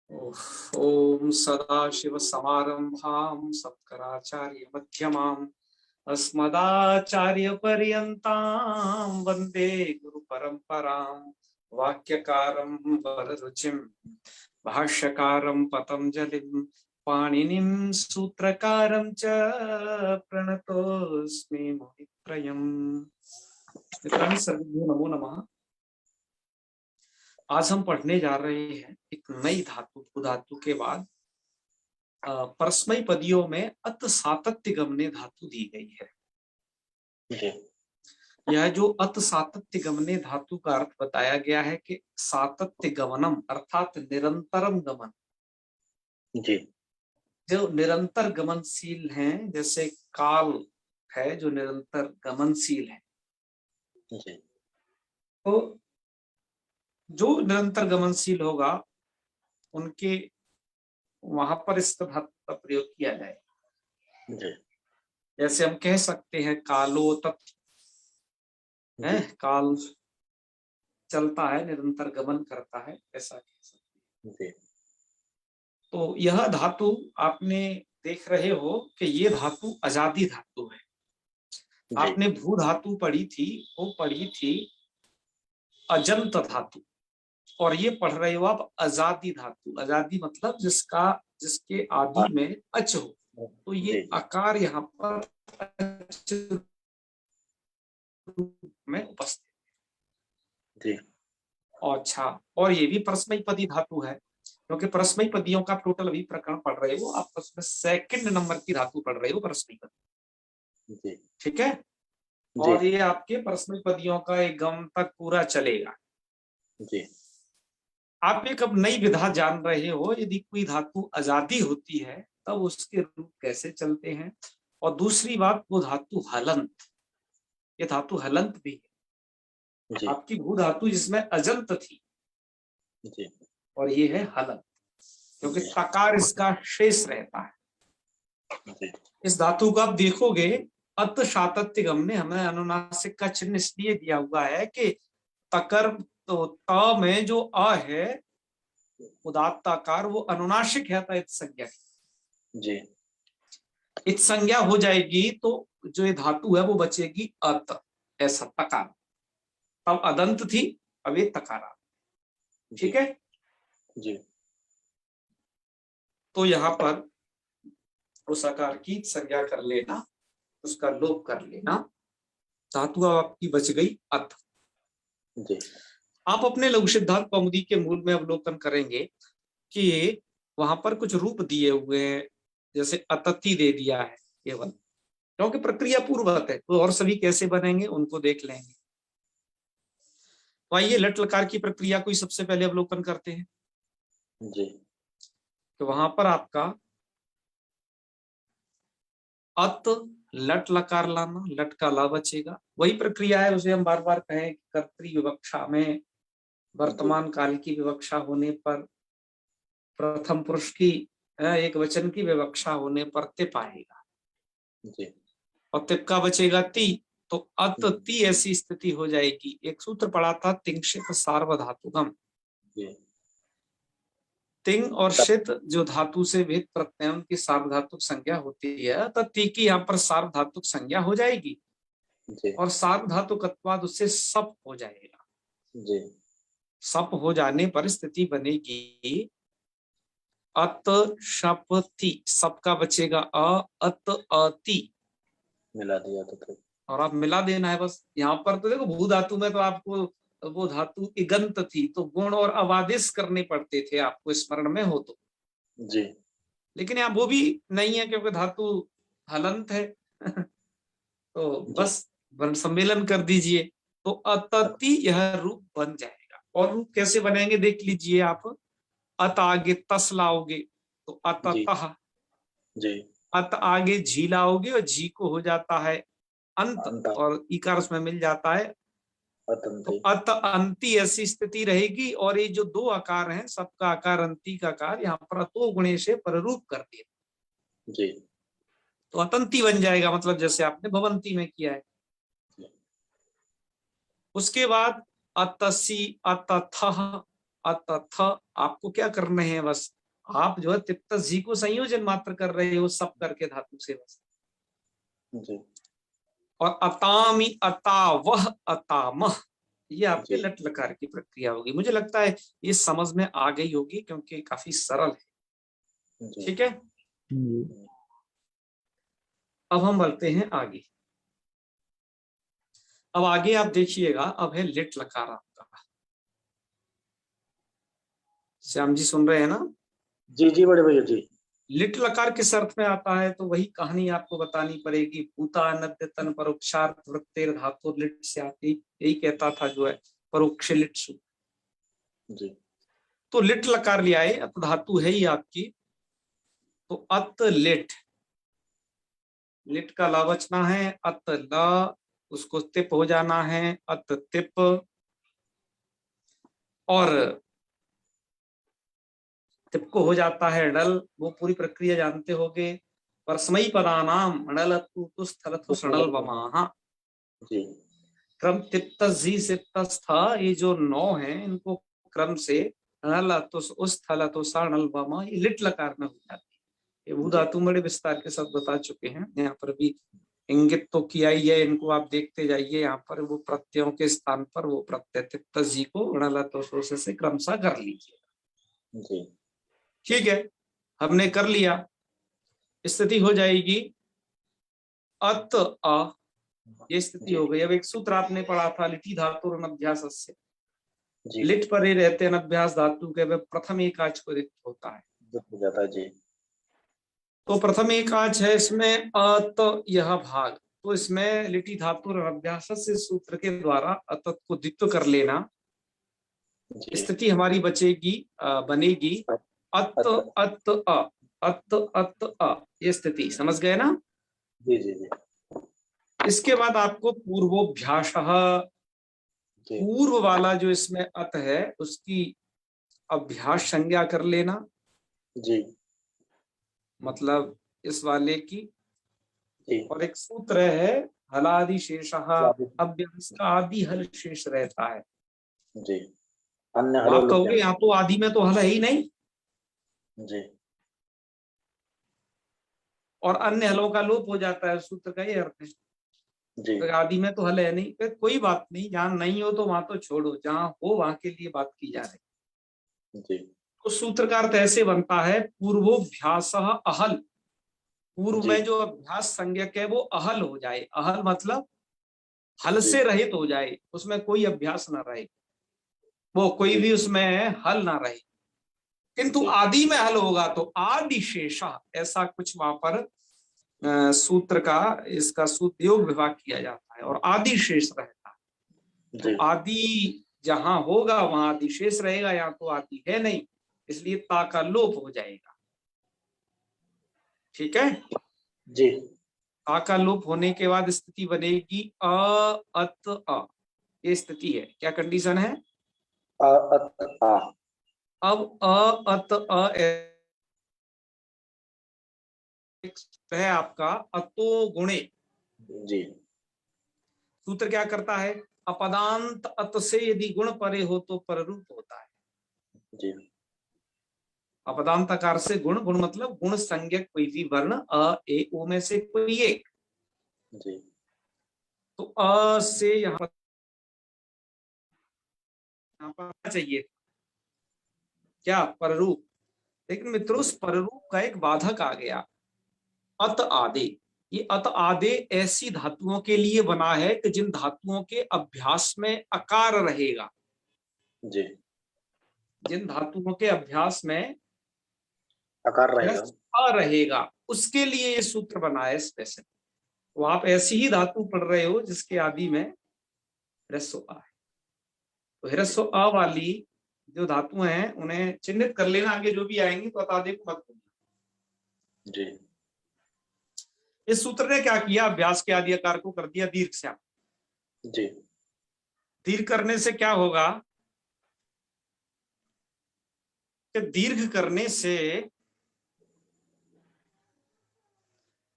ओम सदाशिवसमारंभां सत्कराचार्यमध्यमाम् अस्मदाचार्यपर्यन्तां वन्दे गुरुपरम्परां। वाक्यकारं वररुचिं भाष्यकारं पतञ्जलिं पाणिनिं सूत्रकारं च प्रणतोऽस्मि मुनित्रयम्। मित्राणि सर्वेभ्यो नमो नमः। आज हम पढ़ने जा रहे हैं एक नई धातु, भू धातु के बाद परस्मई पदियों में अत सातत्य गमने धातु दी गई है। यह जो अत सातत्य गमने धातु का अर्थ बताया गया है कि सातत्य गमनम अर्थात निरंतरम गमन, जी, जो निरंतर गमनशील हैं, जैसे काल है जो निरंतर गमनशील है। जी, तो जो निरंतर गमनशील होगा उनके वहां पर इस धातु का प्रयोग किया जाए। जी, जैसे हम कह सकते हैं कालो तत् है, काल चलता है, निरंतर गमन करता है, ऐसा कह सकते हैं। तो यह धातु आपने देख रहे हो कि ये धातु अजादी धातु है। आपने भू धातु पढ़ी थी, वो पढ़ी थी अजंत धातु, और ये पढ़ रहे हो आप अजादी धातु। अजादी मतलब जिसके आदि में अच हो, तो ये आकार यहाँ पर अच में उपस्थित। अच्छा, और ये भी परस्मई पदी धातु है, क्योंकि परस्मई पदियों का टोटल अभी प्रकरण पढ़ रहे हो आप, उसमें सेकंड नंबर की धातु पढ़ रहे हो परस्मई पदी। ठीक है, और ये आपके परस्मई पदियों का एक गम तक पूरा चलेगा। जी। आप एक अब नई विधा जान रहे हो, यदि कोई धातु अजादी होती है तब उसके रूप कैसे चलते हैं। और दूसरी बात, वो धातु हलंत, ये धातु हलंत भी है। आपकी भू धातु जिसमें अजंत थी जी, और ये है हलंत, क्योंकि तकार इसका शेष रहता है। इस धातु को आप देखोगे, अत सातत्य गमने हमें अनुनासिक का चिन्ह इसलिए दिया हुआ है कि तकर तो त में जो अ है उदात्त आकार, वो अनुनासिक है, इत संज्ञा जी, इत संज्ञा हो जाएगी तो जो ये धातु है वो बचेगी अत, ऐसा तकार। तब अदंत थी, अब ये तकारा। ठीक है जी। तो यहाँ पर उस आकार की संज्ञा कर लेना, उसका लोप कर लेना, धातु आपकी बच गई अत। जी। आप अपने लघु सिद्धांत कौमुदी के मूल में अवलोकन करेंगे कि वहां पर कुछ रूप दिए हुए हैं, जैसे अतति दे दिया है केवल, क्योंकि प्रक्रिया पूर्ववत है, तो और सभी कैसे बनेंगे उनको देख लेंगे। तो आइए लट लकार की प्रक्रिया को सबसे पहले अवलोकन करते हैं। जी। तो वहां पर आपका अत लट लकार लाना, लट का ला बचेगा। वही प्रक्रिया है, उसे हम बार बार कहें कि कर्तरी विवक्षा में वर्तमान काल की विवक्षा होने पर, प्रथम पुरुष की एक वचन की विवक्षा होने पर तिप आएगा, और तिप का बचेगा ती, तो अत ती ऐसी स्थिति हो जाएगी। एक सूत्र पढ़ा था तिंशित सार्वधातुकम, तिंग और शित जो धातु से भेद प्रत्ययों की सार्वधातुक संज्ञा होती है, तो ती की यहाँ पर सार्वधातुक संज्ञा हो जाएगी, और सार्वधातुकत्वाद उससे सप हो जाएगा। सप हो जाने पर स्थिति बनेगी अत शपति, सबका बचेगा अ, अत अति, मिला दिया तो और आप मिला देना है बस। यहाँ पर तो देखो भू धातु में तो आपको वो धातु इगंत थी, तो गुण और अवादेश करने पड़ते थे, आपको स्मरण में हो तो जी। लेकिन यहाँ वो भी नहीं है, क्योंकि धातु हलंत है तो बस सम्मेलन कर दीजिए, तो अतति यह रूप बन जाएगा। और रूप कैसे बनेंगे देख लीजिए आप। अत आगे तस लाओगे तो अतः, अत आगे झी लाओगे और झी को हो जाता है अंत, और इकार उसमें मिल जाता है, तो अत अंति ऐसी स्थिति रहेगी। और ये जो दो आकार हैं, सबका आकार अंति का आकार यहाँ पर अतो गुणे से पररूप कर दिया जी, तो अतंती बन जाएगा, मतलब जैसे आपने भवंती में किया है। उसके बाद अतसी, अतथः, अतथ। आपको क्या करने हैं, बस आप जो है तिप्त जी को संयोजन मात्र कर रहे हो सब करके धातु से बस। जी और अतामी, अतावह, अतामह, ये आपके जी लट लकार की प्रक्रिया होगी। मुझे लगता है ये समझ में आ गई होगी क्योंकि काफी सरल है। जी ठीक है, अब हम बढ़ते हैं आगे। अब आगे आप देखिएगा, अब है लिट लकार आपका। श्याम जी सुन रहे हैं ना? जी जी बड़े भैया जी। लिट लकार किस अर्थ में आता है, तो वही कहानी आपको बतानी पड़ेगी। भूता नद्य तन परोक्षार्थ वृत्तेर धातु लिट से आती, यही कहता था जो है परोक्ष लिट सु। जी तो लिट लकार ले आए, अत धातु है ही आपकी, तो अत लिट, लिट का लावचना है अत ल, उसको तिप हो जाना है अत तिप। और तिप को हो जाता है डल, वो पूरी प्रक्रिया जानते होगे। परस्मयी पदानाम अणल तु स्थल तु सणल वमाहा। जी क्रम तिप्त जी से तस्था, ये जो 9 है इनको क्रम से अणल तो उस थल तो सणल वमा, ये लिट लकार में हो जाती है। ये भू जी धातु बड़े विस्तार के साथ बता चुके हैं, यहाँ पर भी इंगित तो किया ही है, इनको आप देखते जाइए। यहाँ पर वो प्रत्ययों के स्थान पर वो प्रत्यय तिप्त जी को अणल तो से क्रमशः कर लीजिए। जी ठीक है, हमने कर लिया। स्थिति हो जाएगी अत अ, ये स्थिति जी हो गई। अब एक सूत्र आपने पढ़ा था, लिटी धातु अनभ्यास से, जी लिट पर ही रहते अनभ्यास धातु के, वह प्रथम एकाच को रिक्त होता है। हो जाता है जी। तो प्रथम एकाच है इसमें अत यह भाग, तो इसमें लिटी धातु अनभ्यास से सूत्र के द्वारा अतत को द्वित्व कर लेना। जी स्थिति हमारी बचेगी, बनेगी अत अत अत अ, अत अत अ, ये स्थिति समझ गए ना? जी जी जी इसके बाद आपको पूर्वोभ्यास, जी पूर्व वाला जो इसमें अत है उसकी अभ्यास संज्ञा कर लेना। जी मतलब इस वाले की। जी और एक सूत्र है हलादि शेष, जी अभ्यास का आदि हल शेष रहता है। जी अन्य तो हलो आप कहोगे यहाँ तो आदि में तो हल है ही नहीं, जी और अन्य हलों का लोप हो जाता है, सूत्र का ये अर्थ है। जी तो आदि में तो हल है नहीं, फिर कोई बात नहीं, जहां नहीं हो तो वहां तो छोड़ो, जहां हो वहां के लिए बात की जा रही है। जी तो सूत्र का अर्थ ऐसे बनता है, पूर्वोभ्यास अहल, पूर्व जी में जो अभ्यास संज्ञक है वो अहल हो जाए। अहल मतलब हल जी से रहित हो जाए, उसमें कोई अभ्यास ना रहे, वो कोई जी भी उसमें हल ना रहे। किंतु जी आदि में हल होगा तो आदि शेषा, ऐसा कुछ वहां पर सूत्र का, इसका सूत्र योग विभाग किया जाता है और आदि शेष रहता है। तो जी आदि जहां होगा वहां आदि शेष रहेगा, यहाँ तो आदि है नहीं, इसलिए ता का लोप हो जाएगा। ठीक है, जी ता का लोप होने के बाद स्थिति बनेगी अ अत अ, ये स्थिति है। क्या कंडीशन है? अ अत आ अब अ अत अ है आपका अतो गुणे। जी सूत्र क्या करता है, अपदांत अत से यदि गुण परे हो तो पररूप होता है। जी अपदांत आकार से गुण, गुण मतलब गुण संज्ञक कोई भी वर्ण अ ए ओ में से कोई एक। जी तो अ से यहाँ पर चाहिए क्या, पररूप। लेकिन मित्रों उस पररूप का एक बाधक आ गया, अत आदे। ये अत आदे ऐसी धातुओं के लिए बना है कि जिन धातुओं के अभ्यास में अकार रहेगा, जी जिन धातुओं के अभ्यास में आकार रहेगा। अ रहेगा, उसके लिए ये सूत्र बना है स्पेशल। तो आप ऐसी ही धातु पढ़ रहे हो जिसके आदि में ह्रस्व आ है। तो ह्रस्व अ वाली जो धातु हैं उन्हें चिन्हित कर लेना, आगे जो भी आएंगे तो अतादे को मत भूलना। जी इस सूत्र ने क्या किया, अभ्यास के आदि आकार को कर दिया दीर्घ श्याम। जी दीर्घ करने से क्या होगा कि दीर्घ करने से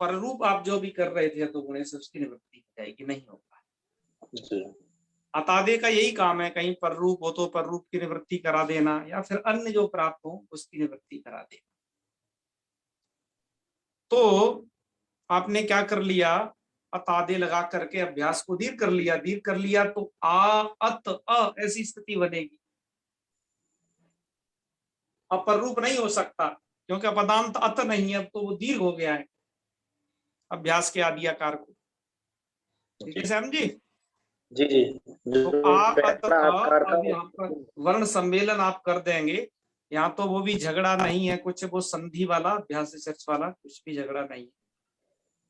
पररूप आप जो भी कर रहे थे तो गुणे से उसकी निवृत्ति हो जाएगी, नहीं होगा। जी अतादे का यही काम है, कहीं पर रूप हो तो पर रूप की निवृत्ति करा देना, या फिर अन्य जो प्राप्त हो उसकी निवृत्ति करा देना। तो आपने क्या कर लिया, अतादे लगा करके अभ्यास को दीर्घ कर लिया, दीर्घ कर लिया तो आ अत अ ऐसी स्थिति बनेगी। अपर रूप नहीं हो सकता क्योंकि अपदांत अत नहीं है, अब तो वो दीर्घ हो गया है अभ्यास के आदि आकार को। ठीक है श्याम जी? जी जी। तो जो आ अत पहला आकार अ, था अब यहाँ पर वर्ण सम्मेलन आप कर देंगे। यहाँ तो वो भी झगड़ा नहीं है कुछ, वो संधि वाला अभ्यास चर्च वाला कुछ भी झगड़ा नहीं है,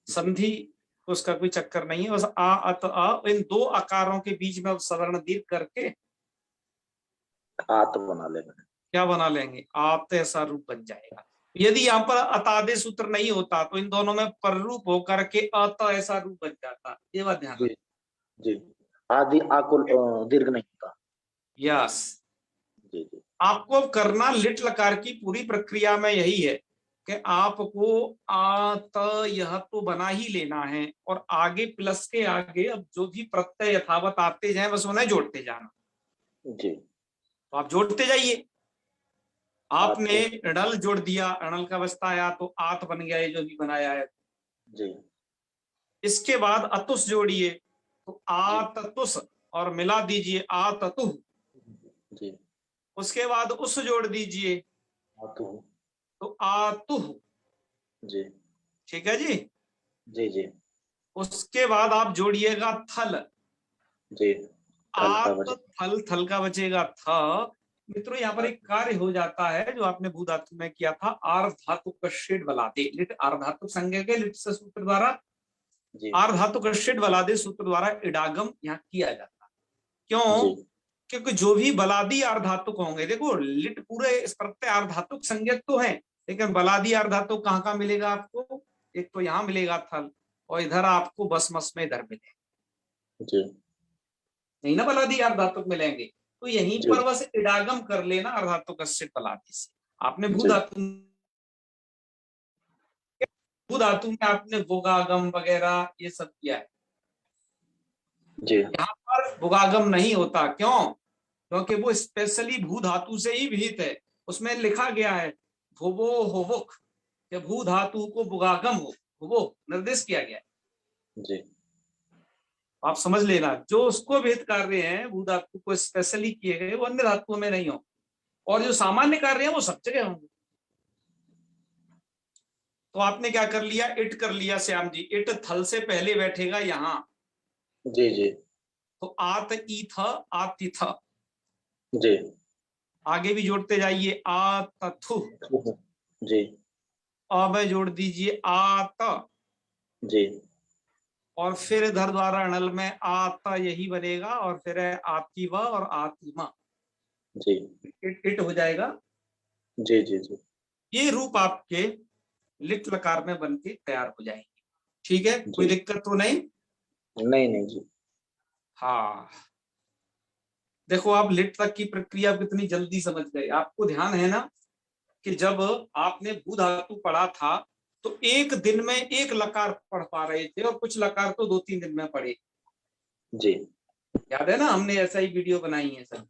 संधि उसका कोई चक्कर नहीं है। बस आ अत अ इन दो आकारों के बीच में अब सवर्ण दीर्घ करके आत बना लेना। क्या बना लेंगे, आत ऐसा रूप बन जाएगा। यदि यहाँ पर अतादे सूत्र नहीं होता तो इन दोनों में पर रूप होकर के अत ऐसा रूप बन जाता, ये बात ध्यान जी रखना। जी। आदि आकुल दीर्घ नहीं होता। यस, जी जी। आपको अब करना लिट लकार की पूरी प्रक्रिया में यही है कि आपको आ त यह तो बना ही लेना है, और आगे प्लस के आगे अब जो भी प्रत्यय यथावत आते जाए बस उन्हें जोड़ते जाना। जी। तो आप जोड़ते जाइए। आपने आत। णल जोड़ दिया, णल का अवस्था आया तो आत बन गया, ये जो भी बनाया है। जी इसके बाद अतुस जोड़िए तो जी। आततुस, और मिला दीजिए आततुह। जी। उसके बाद उस जोड़ दीजिए आतु। तो आतुह। जी ठीक है जी? जी। जी उसके बाद आप जोड़िएगा थल, जी। थल का आत वजन। थल, थल का बचेगा थ। मित्रों यहाँ पर एक कार्य हो जाता है जो आपने भू धातु में किया था, आर्ध धातु कश्चित बलादे, लिट आर्ध धातु संज्ञा के लिट से सूत्र द्वारा जी आर्ध धातु कश्चित बलादे सूत्र द्वारा इडागम यहाँ किया जाता। क्यों? जी क्योंकि जो भी बलादी अर्धातुक होंगे, देखो लिट पूरे इस प्रत्यय अर्धातुक संज्ञक तो है, लेकिन बलादी अर्धातुक कहाँ कहाँ मिलेगा आपको? एक तो यहाँ मिलेगा थल, और इधर आपको बस मस में इधर मिलेगा, जी नहीं ना बलादी अर्धातुक मिलेंगे। तो यहीं जी पर बस इडागम कर लेना अर्धातुक से बलादी से। आपने जी भू धातु में आपने भोगागम वगैरह ये सब किया है। जी। यहाँ पर भोगागम नहीं होता, क्यों? क्योंकि वो स्पेशली भू धातु से ही विहित है। उसमें लिखा गया है भुवो होवुक, कि भू धातु को भुगागम हो, भुवो निर्देश किया गया है। जी आप समझ लेना, जो उसको विहित कार्य हैं भू धातु को स्पेशली किए गए वो अन्य धातुओं में नहीं हो, और जो सामान्य कार्य है वो सब जगह होंगे। तो आपने क्या कर लिया, इट कर लिया श्याम जी, इट थल से पहले बैठेगा यहाँ, जी जी तो आत ई थ आति थ। जी। आगे भी जोड़ते जाइए आतथु, जी अब जोड़ दीजिए आत, जी और फिर इधर द्वारा नल में आता यही बनेगा, और फिर है आती व और आतिमा, जी इट हो जाएगा। जी जी जी। ये रूप आपके लिट लकार में बन के तैयार हो जाएंगे। ठीक है, कोई जी दिक्कत तो नहीं? नहीं नहीं जी। हाँ, देखो आप लिट तक की प्रक्रिया कितनी जल्दी समझ गए। आपको ध्यान है ना कि जब आपने भू धातु पढ़ा था तो एक दिन में एक लकार पढ़ पा रहे थे, और कुछ लकार तो 2-3 दिन में पढ़े। जी याद है ना, हमने ऐसा ही वीडियो बनाई है सब।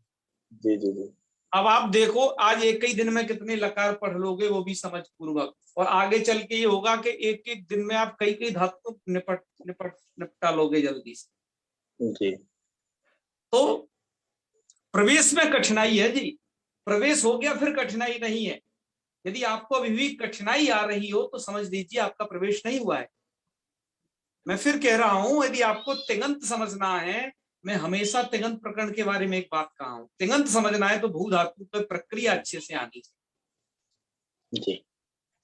जी जी जी। अब आप देखो आज एक ही दिन में कितने लकार पढ़ लोगे, वो भी समझ पूर्वक, और आगे चल के ये होगा कि एक एक दिन में आप कई कई धातु निपटा लोगे जल्दी से। जी तो प्रवेश में कठिनाई है जी, प्रवेश हो गया फिर कठिनाई नहीं है। यदि आपको अभी भी कठिनाई आ रही हो तो समझ लीजिए आपका प्रवेश नहीं हुआ है। मैं फिर कह रहा हूं, यदि आपको तिङंत समझना है, मैं हमेशा तिङंत प्रकरण के बारे में एक बात कहा हूं, तिङंत समझना है तो भू धातु पर प्रक्रिया अच्छे से आनी चाहिए। जी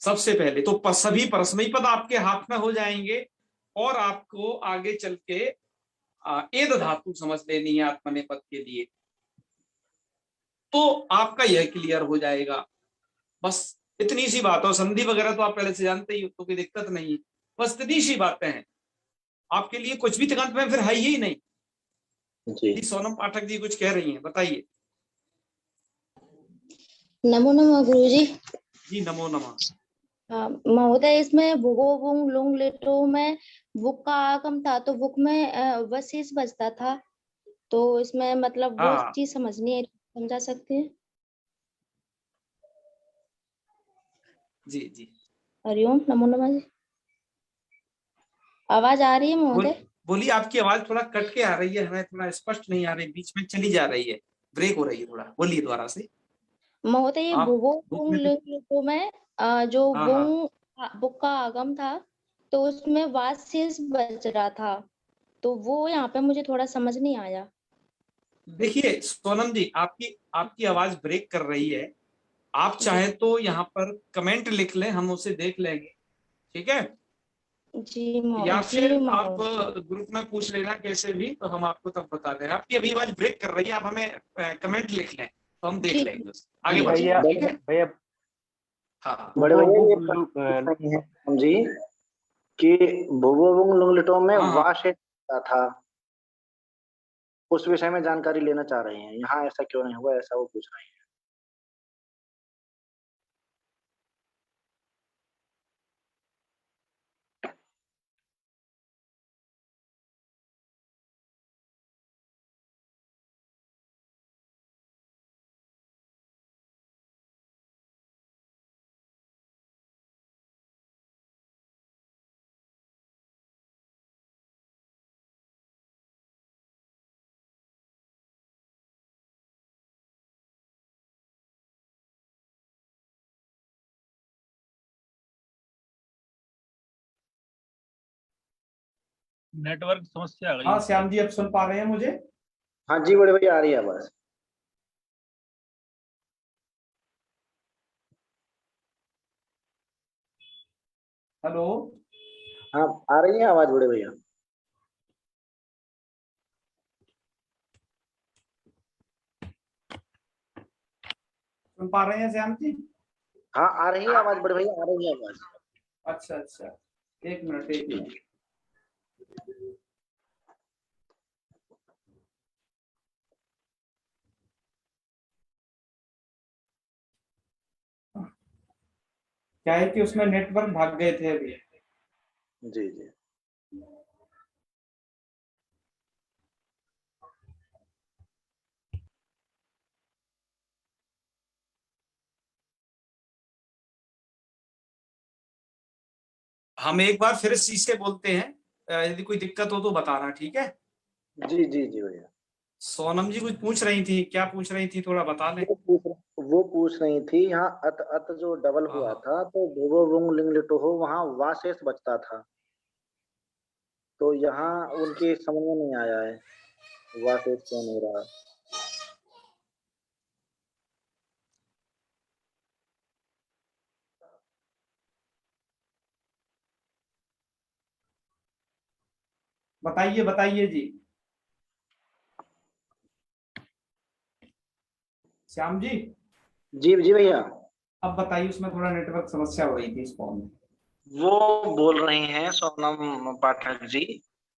सबसे पहले तो सभी परस्मयी पद आपके हाथ में हो जाएंगे, और आपको आगे चल के एद धातु समझ लेनी है आत्मनेपद के लिए, तो आपका यह क्लियर हो जाएगा। बस इतनी सी बात हो, संधि वगैरह तो आप पहले से जानते ही हो, तो कोई दिक्कत नहीं है। बस इतनी सी बातें हैं आपके लिए, कुछ भी तिङंत में फिर है ही नहीं। जी। जी सोनम पाठक जी कुछ कह रही हैं, बताइए। नमो नमः गुरुजी। जी नमो नमः। महोदय, इसमें भुगो बुंग लुंग लिटो में बुक का आगम था तो बुक में वशिष बजता था, तो इसमें मतलब वो हाँ चीज समझनी है, समझा सकते हैं? जी जी। हरिओम, नमो नमः जी। आवाज आ रही है बोल महोदय? बोलिए, आपकी आवाज थोड़ा कट के आ रही है, हमें थोड़ा स्पष्ट नहीं आ रही, बीच में चली जा रही है, ब्रेक हो रही है थोड़ा, बोलिए दोबारा से। महोदय, ये आप भूगो बुक बुंग में लिंग लिटो में जो हाँ हाँ। बुंग बुक का आगम था, तो उसमें वाज शेष बच रहा था, तो वो यहाँ पे मुझे थोड़ा समझ नहीं आया। देखिए सोनम जी, आपकी आपकी आवाज ब्रेक कर रही है। आप जी चाहे तो यहाँ पर कमेंट लिख लें, हम उसे देख लेंगे, ठीक है। या जी फिर आप महोदय। ग्रुप में पूछ लेना कैसे भी, तो हम आपको तब बता देंगे। आपकी अभी आवाज ब्रेक कर रही है, आप हमें कमेंट लिख लें तो हम देख जी लेंगे उसे। आगे जी बढ़ते भैया हैं, ठीक है। भैया हाँ हाँ। बड़े वो भैया, ये बुक प्रश्न पूछ रही हैं हम जी कि भुवोबुंग लुंगलिटो में हाँ हाँ। वाशे क्या था, उस विषय में जानकारी लेना चाह रहे हैं। यहाँ ऐसा क्यों नहीं हुआ, ऐसा वो पूछ रहे हैं। नेटवर्क समस्या आ गई हाँ है श्याम शायद। जी, अब सुन पा रहे हैं मुझे? हाँ जी बड़े भैया, आ रही है आवाज। हेलो। हाँ, आ रही है आवाज बड़े भैया। सुन पा रहे हैं श्याम जी? हाँ, आ रही है आवाज बड़े भैया, आ रही है आवाज। अच्छा अच्छा, एक मिनट एक जी मिनट। क्या है कि उसमें नेटवर्क भाग गए थे अभी। जी जी। हम एक बार फिर शीशे बोलते हैं, यदि कोई दिक्कत हो तो बताना, ठीक है। जी जी जी भैया। सोनम जी कुछ पूछ रही थी, क्या पूछ रही थी, थोड़ा बता लें। वो पूछ रही थी, यहाँ अत अत जो डबल हाँ हुआ हाँ। था तो भुवो बुंग लिंग लिटो हो, वहाँ वाशेष बचता था। तो यहाँ उनके समझ में नहीं आया है, वाशेष क्यों नहीं रहा। बताइए बताइए जी। श्याम जी, जी जी भैया। अब बताइए, उसमें थोड़ा नेटवर्क समस्या हो रही थी इस फोन में। वो बोल रही हैं सोनम पाठक जी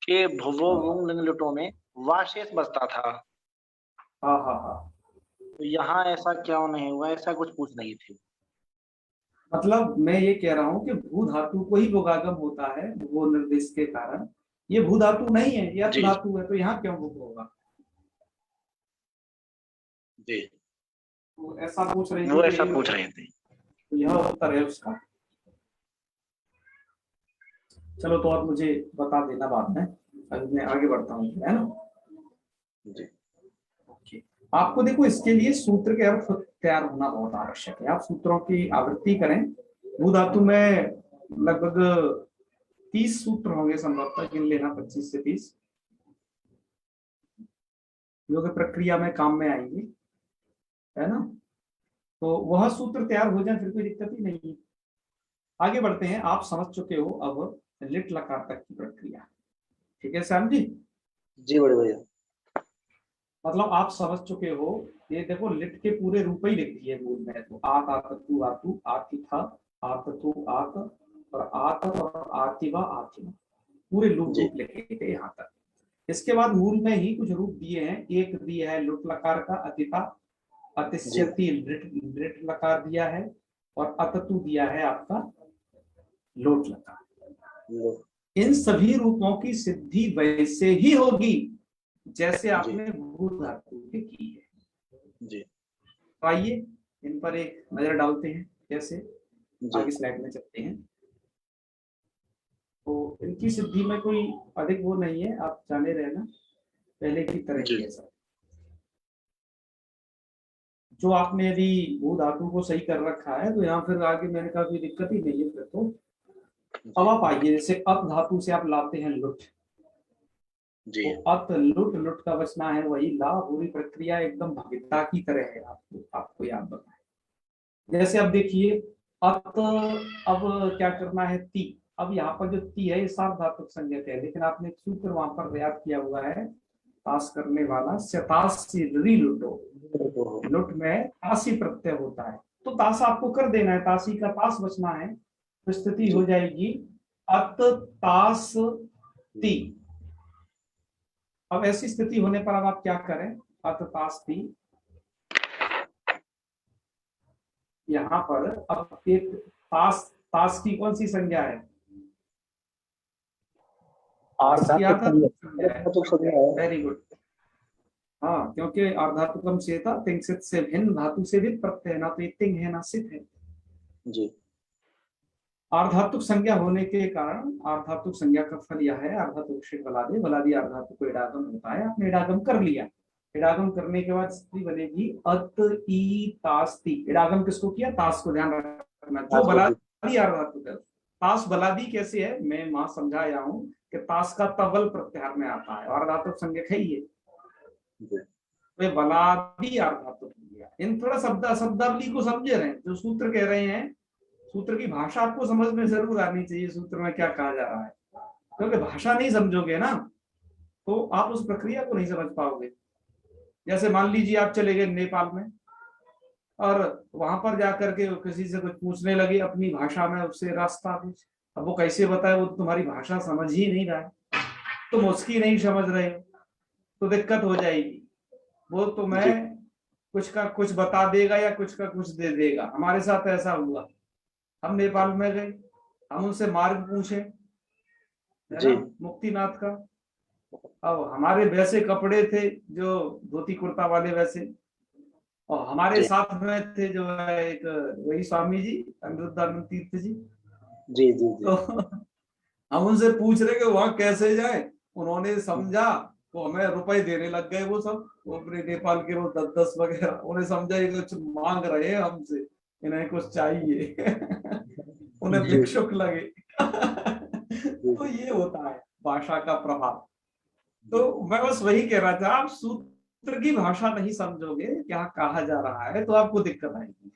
कि भुवो हाँ बुंग लिंग लिटो में वाशेष बचता था। हाँ हाँ हाँ। तो यहाँ ऐसा क्यों नहीं हुआ, ऐसा कुछ पूछ रही थी। मतलब मैं ये कह रहा हूँ कि भू धातु को ही भोगागम होता है, वो निर्देश के कारण। ये भू धातु नहीं है, ये अर्थ जी धातु है, तो यहाँ क्यों भूग होगा? जी। तो ऐसा पूछ रही थी, वो तो ऐसा यही पूछ उत्तर, रहे थे। तो यह उत्तर है उसका। चलो, तो आप मुझे बता देना बाद में, अभी मैं आगे बढ़ता हूँ, है ना। जी ओके। आपको देखो, इसके लिए सूत्र के अर्थ तैयार होना बहुत आवश्यक है। आप सूत्रों की आवृत्ति करें। भू धातु में लगभग 30 सूत्र होंगे संभवतः, गिन लेना 25 से 30, जो कि प्रक्रिया में काम में आएंगे, है ना। तो वह सूत्र तैयार हो जाए, फिर कोई दिक्कत ही नहीं है। आगे बढ़ते हैं। आप समझ चुके हो अब लिट लकार तक की प्रक्रिया, ठीक है श्याम जी। जी बड़े भैया। मतलब आप समझ चुके हो। ये देखो, लिट के पूरे रूप ही लिख दिए मूल में, तो आत आतु आतु आतिथा आतु आत और आत और आतिवा आतिमा, पूरे जी रूप लिखे थे यहाँ तक। इसके बाद मूल में ही कुछ रूप दिए हैं। एक दिया है लुट लकार का, अतिथा, जी अतिश्यति लिट लकार दिया है, और अततु दिया है आपका लोट लकार। लो। इन सभी रूपों की सिद्धि वैसे ही होगी जैसे आपने भू धातु की की है। जी तो आइए इन पर एक नजर डालते हैं कैसे, जी आगे स्लाइड में चलते हैं। तो इनकी सिद्धि में कोई अधिक वो नहीं है, आप जाने रहना, पहले की तरह जी ही है सब। जो आपने यदि भू धातु को सही कर रखा है तो यहाँ फिर आगे मैंने कहा कोई दिक्कत ही नहीं है फिर तो। अब आप आइए, जैसे अप धातु से आप लाते हैं लुट, जी तो अत लुट, लुट का बचना है वही ला। पूरी प्रक्रिया एकदम भविता की तरह है, आपको याद रखना है। जैसे अब देखिए अत, अब क्या करना है ती। अब यहाँ पर जो ती है ये सार्वधातुक संज्ञक है, लेकिन आपने एक सूत्र वहां पर याद किया हुआ है, तास करने वाला शतासी लुटो, लुट में तासी प्रत्यय होता है, तो तास आपको कर देना है, तासी का तास बचना है, तो स्थिति हो जाएगी अत तास ती। अब ऐसी स्थिति होने पर अब आप क्या करें, अत तास ती, यहाँ पर अब एक तास, तास की कौन सी संज्ञा है, तास की आधातुक संज्ञा है। वेरी गुड, हाँ, क्योंकि आर्धातुकम से था तिंगसित से भिन्न धातु से भी प्रत्यय, ना तो ये तिंग है ना सित है। जी आर्धातुक संज्ञा होने के कारण आर्धातुक संज्ञा का फल यह है, आर्धातुक से बलादि, बलादि आर्धातुक को इडागम होता है। आपने इडागम कर लिया, इडागम करने के बाद स्थिति बनेगी अत ई तास्ति। इडागम किसको किया, तास को, ध्यान रखना, जो बलादि आर्धातुक है। तास बलादि कैसे है, मैं वहां समझाया हूं कि तास का तवल प्रत्याहार में आता है, आर्धातुक संज्ञक है ये, वे बलादि आर्धातुक हो गया। इन थोड़ा शब्दावली को समझे रहे हैं, जो सूत्र कह रहे हैं, सूत्र की भाषा आपको समझ में जरूर आनी चाहिए, सूत्र में क्या कहा जा रहा है, क्योंकि भाषा नहीं समझोगे ना तो आप उस प्रक्रिया को नहीं समझ पाओगे। जैसे मान लीजिए आप चले गए नेपाल में और वहां पर जाकर के किसी से कुछ पूछने लगे अपनी भाषा में, उससे रास्ता पूछ, अब वो कैसे बताए, वो तो तुम्हारी भाषा समझ ही नहीं रहा है, तुम उसकी नहीं समझ रहे हो, तो दिक्कत हो जाएगी। वो तुम्हें कुछ का कुछ बता देगा या कुछ का कुछ दे देगा। हमारे साथ ऐसा हुआ, हम नेपाल में गए, हम उनसे मार्ग पूछे, है ना, मुक्तिनाथ का। अब हमारे वैसे कपड़े थे जो धोती कुर्ता वाले वैसे, और हमारे साथ में थे जो है एक वही स्वामी जी अनिरुद्धानंद तीर्थ जी। जी जी जी तो हम उनसे पूछ रहे कि वहां कैसे जाए, उन्होंने समझा तो हमें रुपए देने लग गए वो सब, वो अपने नेपाल के वो 10-10 वगैरह, उन्हें समझा ये कुछ मांग रहे हैं हमसे, इन्हें कुछ चाहिए उन्हें भिक्षुक लगे तो ये होता है भाषा का प्रभाव। तो मैं बस वही कह रहा था, आप सूत्र की भाषा नहीं समझोगे क्या कहा जा रहा है तो आपको दिक्कत आएगी,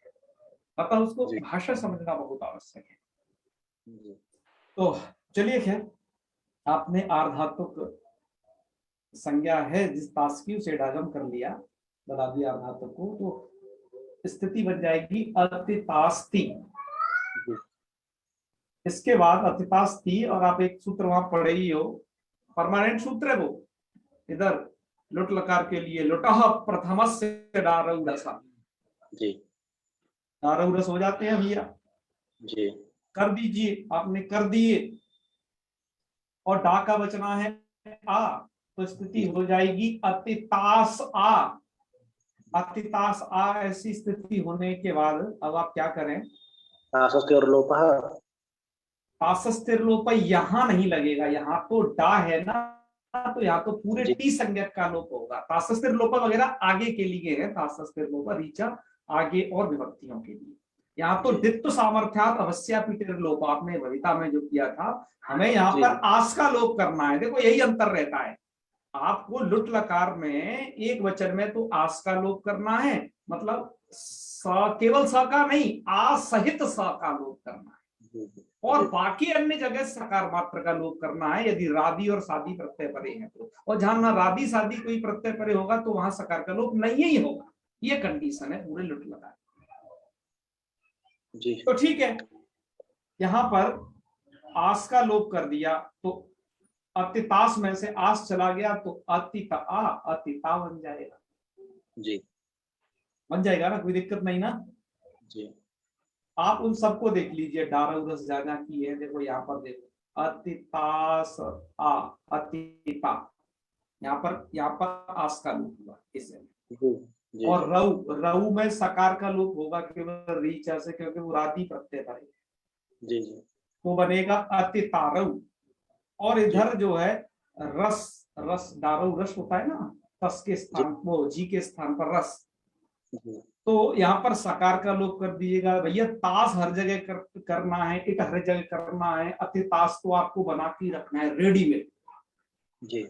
अतः उसको भाषा समझना बहुत आवश्यक है। तो चलिए खैर, आपने आर्धातुक संज्ञा है जिस तास की उसे डागम कर लिया, बता दिया आर्धातुक को, तो स्थिति बन जाएगी अतितास्ति। इसके बाद अतितास्ति, और आप एक सूत्र वहां पढ़े ही हो, परमानेंट सूत्र है वो, इधर लुट लकार के लिए लुटह प्रथमस्य डारौरसा, जी डारौरस हो जाते हैं भैया, जी कर दीजिए, आपने कर दिए, और डा का बचना है आ, तो स्थिति हो जाएगी अतितास आ। अतितास आ, ऐसी स्थिति होने के बाद अब आप क्या करें, तासस्तिर्लोप यहाँ नहीं लगेगा, यहाँ तो डा है ना, तो यहाँ तो पूरे टी संज्ञक का लोप होगा। तासस्तिर्लोप वगैरह आगे के लिए है, तासस्तिर्लोप रीचा आगे और विभक्तियों के लिए। यहाँ तो दित्व सामर्थ्यात अवश्यापितर लोप, आपने भविता में जो किया था, हमें यहाँ पर आस का लोप करना है। देखो यही अंतर रहता है, आपको लुट लकार में एक वचन में तो आस का लोप करना है, मतलब केवल स का नहीं, आ सहित स का लोप करना है, और बाकी अन्य जगह सकार मात्र का लोप करना है यदि रादी और सादी प्रत्यय परे हैं तो। और जहां ना रादी सादी कोई प्रत्यय परे होगा तो वहां सकार का लोप नहीं ही होगा, ये कंडीशन है पूरे लुट लकार जी। तो ठीक है, यहां पर आस का लोप कर दिया तो अतितास में से आस चला गया तो अतिता आ, अतिता बन जाएगा जी, बन जाएगा ना, कोई दिक्कत नहीं ना जी। आप उन सबको देख लीजिए, डारौरस ज्यादा की है, देखो यहाँ पर देखो अतितास आ, अतिता, यहाँ पर आस का लोप हुआ इसे। जी जी और रऊ में सकार का लोप होगा केवल रीचा से, क्योंकि वो राती प्रत्यय पर है, जी जी तो बनेगा अतितारऊ। और इधर जो है रस दारू रस होता है ना, तस के स्थान वो जी के स्थान पर रस, जी तो यहाँ पर सकार का लोप कर दीजिएगा। भैया ताश हर जगह करना है, इट हर जगह करना है, अति ताश तो आपको बना के रखना है रेडीमेड, जी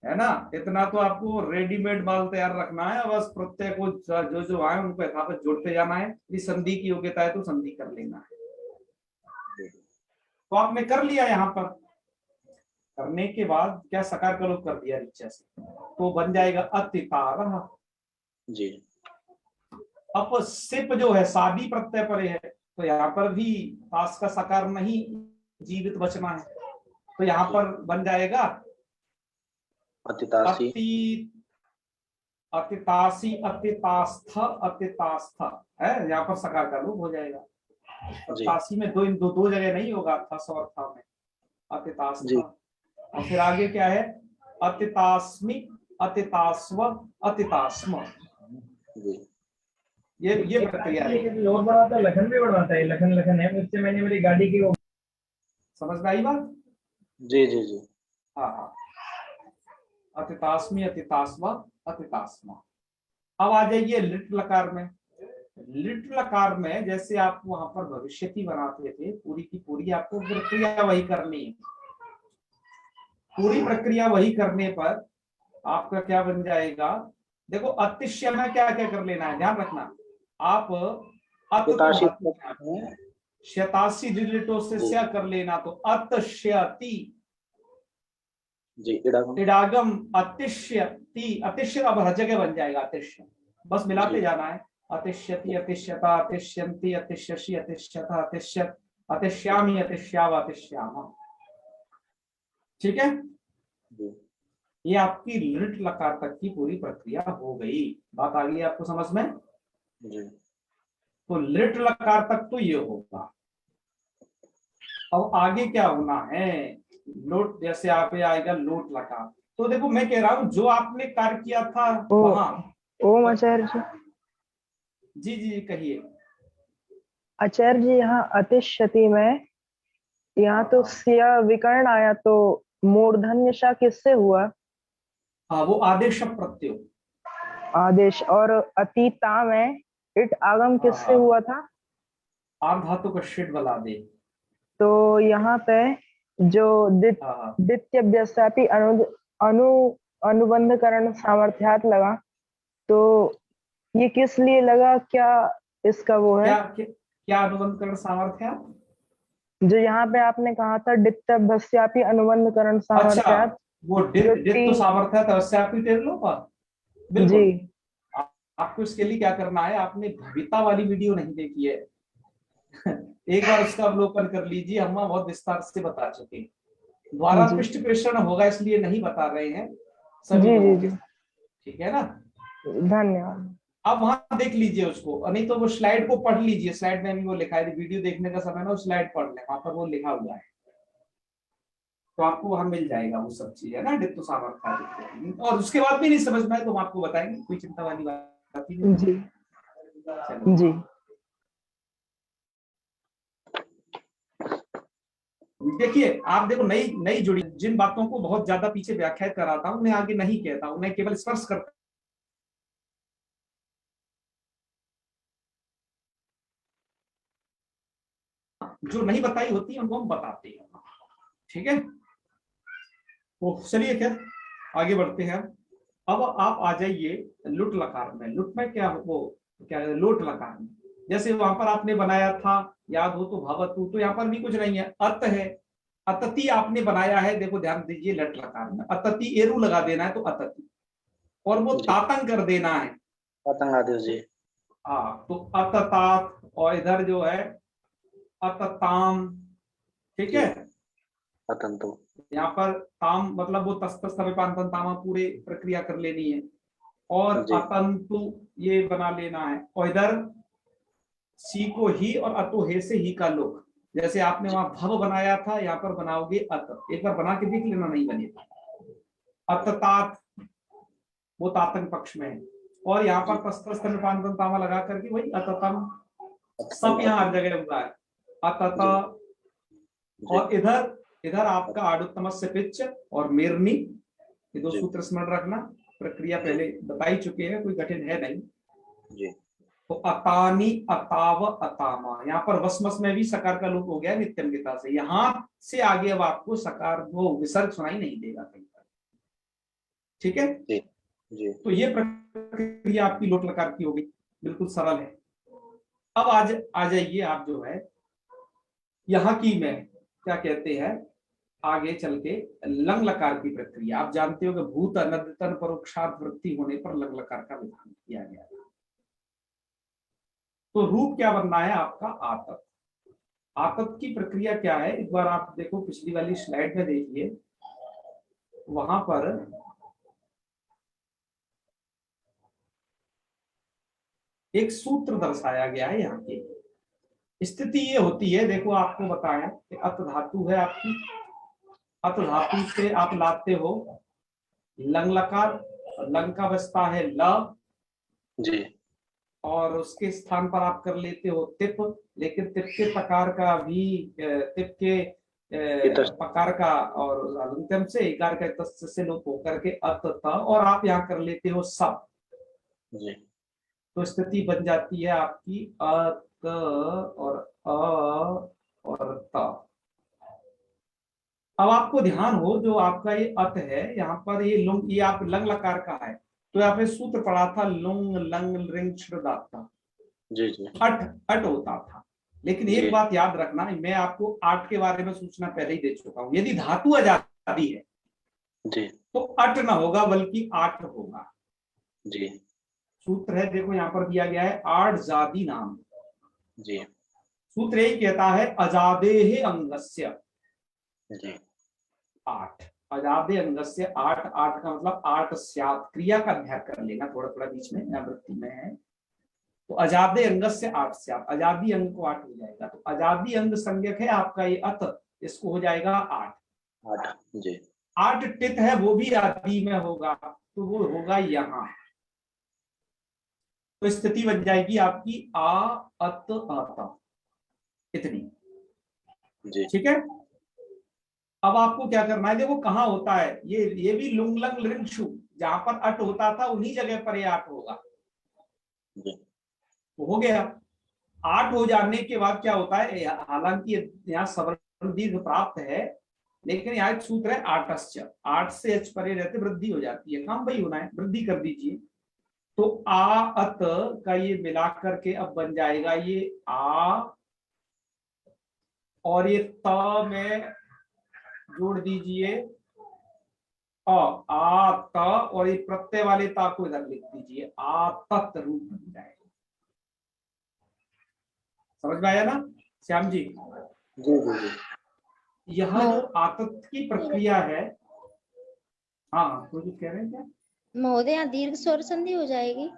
है ना। इतना तो आपको रेडीमेड माल तैयार रखना है, बस प्रत्यय को जो जो आए उनको यथावत जोड़ते जाना है। यदि संधि की योग्यता है तो संधि कर लेना है। तो आपने कर लिया, यहाँ पर करने के बाद क्या सकार का लोप कर दिया नीचे से, तो बन जाएगा अतितारः। जी। अब सिप जो है शादी प्रत्यय पर है, तो यहाँ पर भी ताश का सकार नहीं जीवित बचना है, तो यहाँ पर बन जाएगा अतितासी अतितासी अतितास्थ अतितास्थ है, यहाँ पर सकार का लोप हो जाएगा। जी तासी में दो जगह नहीं होगा, थस और था में अतितास्थ। जी और फिर आगे क्या है, अतितास्मि अतितास्व अतितास्म, जी ये प्रक्रिया है। और बढ़ाता है, लखन भी बढ़ाता है, लखन है मुझसे, मैंने मेरी गाड़ी की वो समझ में आई बात? जी जी जी हाँ हाँ, अतितास्मी अतितास्व अतितास्म। अब आ जाइए लिट लकार में। लिट लकार में जैसे आप वहां पर भविष्यति बनाते थे, पूरी की पूरी आपको प्रक्रिया वही करनी है। पूरी प्रक्रिया वही करने पर आपका क्या बन जाएगा, देखो अतिशय में क्या क्या कर लेना है, ध्यान रखना। आप शतासी डिलिटो से क्या कर लेना, तो अतश्यति जी इडागम अतिश्यति, अतिश्य अब हर जगह बन जाएगा अतिश्य, बस मिलाते जाना है। अतिश्यति अतिश्यता अतिश्यंति अतिश्यसि अतिश्यता अतिश्यत अतिश्यामी अतिश्याव अतिश्याम। ठीक है, ये आपकी लिट लकार तक की पूरी प्रक्रिया हो गई। बात आ गई आपको समझ में? जी। तो लिट लकार तक तो ये होगा। अब आगे क्या होना है, लोट, जैसे आप आएगा लोट लकार। तो देखो मैं कह रहा हूं जो आपने कार्य किया था वहां। ओम आचार्य जी। जी जी कहिए। आचार्य जी, यहाँ अतिशति में यहाँ तो सिया विकर्ण आया, तो मूर्धन्य सा किससे हुआ? हाँ, वो आदेश प्रत्यय आदेश। और अतीता में इट आगम किससे हुआ था? आर्ध धातु का शिट बला दे। तो यहाँ पे जो द्वितीय व्यस्तापी अनुबंधकरण सामर्थ्यात लगा, तो ये किस लिए लगा? क्या इसका वो है? क्या अनुबंधकरण सामर्थ्यात? जो यहाँ पे आपने कहा था द्वितीय व्यस्तापी अनुबंधकरण सामर्थ्यात। अच्छा, वो द्वितीय सामर्थ्यात अवश्यापी टेर लो पर। बिल्कुल जी। आपको इसके लिए क्या करना है, आपने भविता वाली वीडियो नहीं देखी है एक बार उसका अवलोकन कर लीजिए, हम बहुत विस्तार से बता चुके हैं। द्वारा पृष्ठ प्रेषण होगा इसलिए नहीं बता रहे हैं सभी लोगों के, ठीक है ना? धन्यवाद। अब वहां देख लीजिए उसको, नहीं तो वो स्लाइड को पढ़ लीजिए, स्लाइड में भी वो लिखा है। वीडियो देखने का समय ना स्लाइड पढ़ ले, वहां पर वो लिखा हुआ है, तो आपको वहां मिल जाएगा वो सब चीज, है ना, डित्तो सामर्थ्य। और उसके बाद भी नहीं समझ में आए तो हम आपको बताएंगे, कोई चिंता वाली बात नहीं। जी जी। देखिए आप देखो, नई जुड़ी जिन बातों को बहुत ज्यादा पीछे व्याख्या कराता हूं, उन्हें आगे नहीं कहता, उन्हें केवल स्पर्श करता। जो नहीं बताई होती है उनको हम बताते हैं, ठीक है? तो चलिए खैर आगे बढ़ते हैं। अब आप आ जाइए लुट लकार में। लुट में क्या लोट लकार में, जैसे वहां पर आपने बनाया था, याद हो तो भवतु, तो यहाँ पर भी कुछ नहीं है, अत है। अतति आपने बनाया है, देखो ध्यान दीजिए लट लकार में अतति एरू लगा देना है, तो अतति, और वो तातंग कर देना है, तातंग आदेश जी। हाँ, तो अततात, और इधर जो है अतताम, ठीक है? अतंतु, यहाँ पर ताम मतलब वो तामा पूरे प्रक्रिया कर लेनी है, और अतंतु ये बना लेना है। और इधर सी को ही और अतो हे से ही का लोक, जैसे आपने वहां भव बनाया था, यहाँ पर बनाओगे अत। एक बार बना के देख लेना, नहीं बनेगा। अततात, वो तातंग पक्ष में है, और यहाँ पर तस्तमा लगा करके वही अततम, सब यहाँ हर जगह हुआ है अतत। और इधर इधर आपका आडुत्तमस्य पिच और मेरनी, ये दो सूत्र स्मरण रखना, प्रक्रिया पहले बता ही चुके हैं, कोई कठिन है नहीं जी। तो अतानी, अताव, अतामा, यहाँ पर वसमस में भी सकार का लोप हो गया नित्यम गीता से, यहाँ से आगे अब आपको सकार वो विसर्ग सुनाई नहीं देगा कहीं पर, ठीक है जी। तो ये प्रक्रिया आपकी लोट लकार की होगी, बिल्कुल सरल है। अब आ जाइए आप जो है यहाँ की में क्या कहते हैं, आगे चल के लंग लकार की प्रक्रिया। आप जानते हो कि भूत अनद्यतन परोक्षार्थ वृत्ति होने पर लंग लकार का विधान किया गया था। तो रूप क्या बनना है आपका, आतत। आतत की प्रक्रिया क्या है, एक बार आप देखो पिछली वाली स्लाइड में देखिए, वहां पर एक सूत्र दर्शाया गया है। यहाँ की स्थिति ये होती है, देखो आपको बताया कि अत धातु है आपकी, अत धातु से आप लाते हो लंग लकार, लंग का बचता है ल जी। और उसके स्थान पर आप कर लेते हो तिप, लेकिन तिप के तकार का भी, तिप के पकार का और अलंत्यम से इकार का तस् से लोप होकर के अत त, और आप यहाँ कर लेते हो सब जी। तो स्थिति बन जाती है आपकी अत और अ और त। अब आपको ध्यान हो, जो आपका ये अत है यहाँ पर ये लुंग, ये आप लंग लकार का है, तो यहाँ पे सूत्र पढ़ा था लुंग लंग रिंग दाता, जी जी। अट होता था। लेकिन एक बात याद रखना, मैं आपको आठ के बारे में सूचना पहले ही दे चुका हूं, यदि धातु आजादी है जी तो अट ना होगा बल्कि आठ होगा। जी। सूत्र है, देखो यहाँ पर दिया गया है आठ जादी नाम जी सूत्र यही कहता है अजादेह अंगस्य जी। आठ, अजादे अंगस्य आठ, आठ का मतलब आठ स्यात्, क्रिया का अध्ययन कर लेना थोड़ा थोड़ा बीच में, यहाँ वृत्ति में है तो अजादे अंगस्य आठ स्यात्, अजादी अंग को आठ हो जाएगा, तो अजादी अंग संज्ञक है आपका ये अत, इसको हो जाएगा आठ। आठ जी। आठ टित है वो भी आदि में होगा, तो वो होगा यहाँ, तो स्थिति बन जाएगी आपकी आ अत आता, इतनी, जी। ठीक है। अब आपको क्या करना है, देखो कहाँ होता है ये भी लुंग लंग लिंग शु, जहां पर अट होता था उन्हीं जगह पर ये आठ होगा, जी। तो हो गया। आठ हो जाने के बाद क्या होता है, हालांकि यहाँ सवर्ण दीर्घ प्राप्त है, लेकिन यहाँ एक सूत्र है आठस्य, आठ से एच परे रहते वृद्धि हो जाती है, काम वही होना है, वृद्धि कर दीजिए। तो आ अत का ये मिला करके अब बन जाएगा ये आ, और ये त में जोड़ दीजिए आ त, और ये प्रत्यय वाले ता को इधर लिख दीजिए, आ तत् रूप बन जाएगा। समझ में आया ना श्याम जी? जी जी जी। यह जो आतत की प्रक्रिया है, हाँ तो जो कह रहे हैं क्या महोदय, यहाँ दीर्घ स्वर संधि हो जाएगी?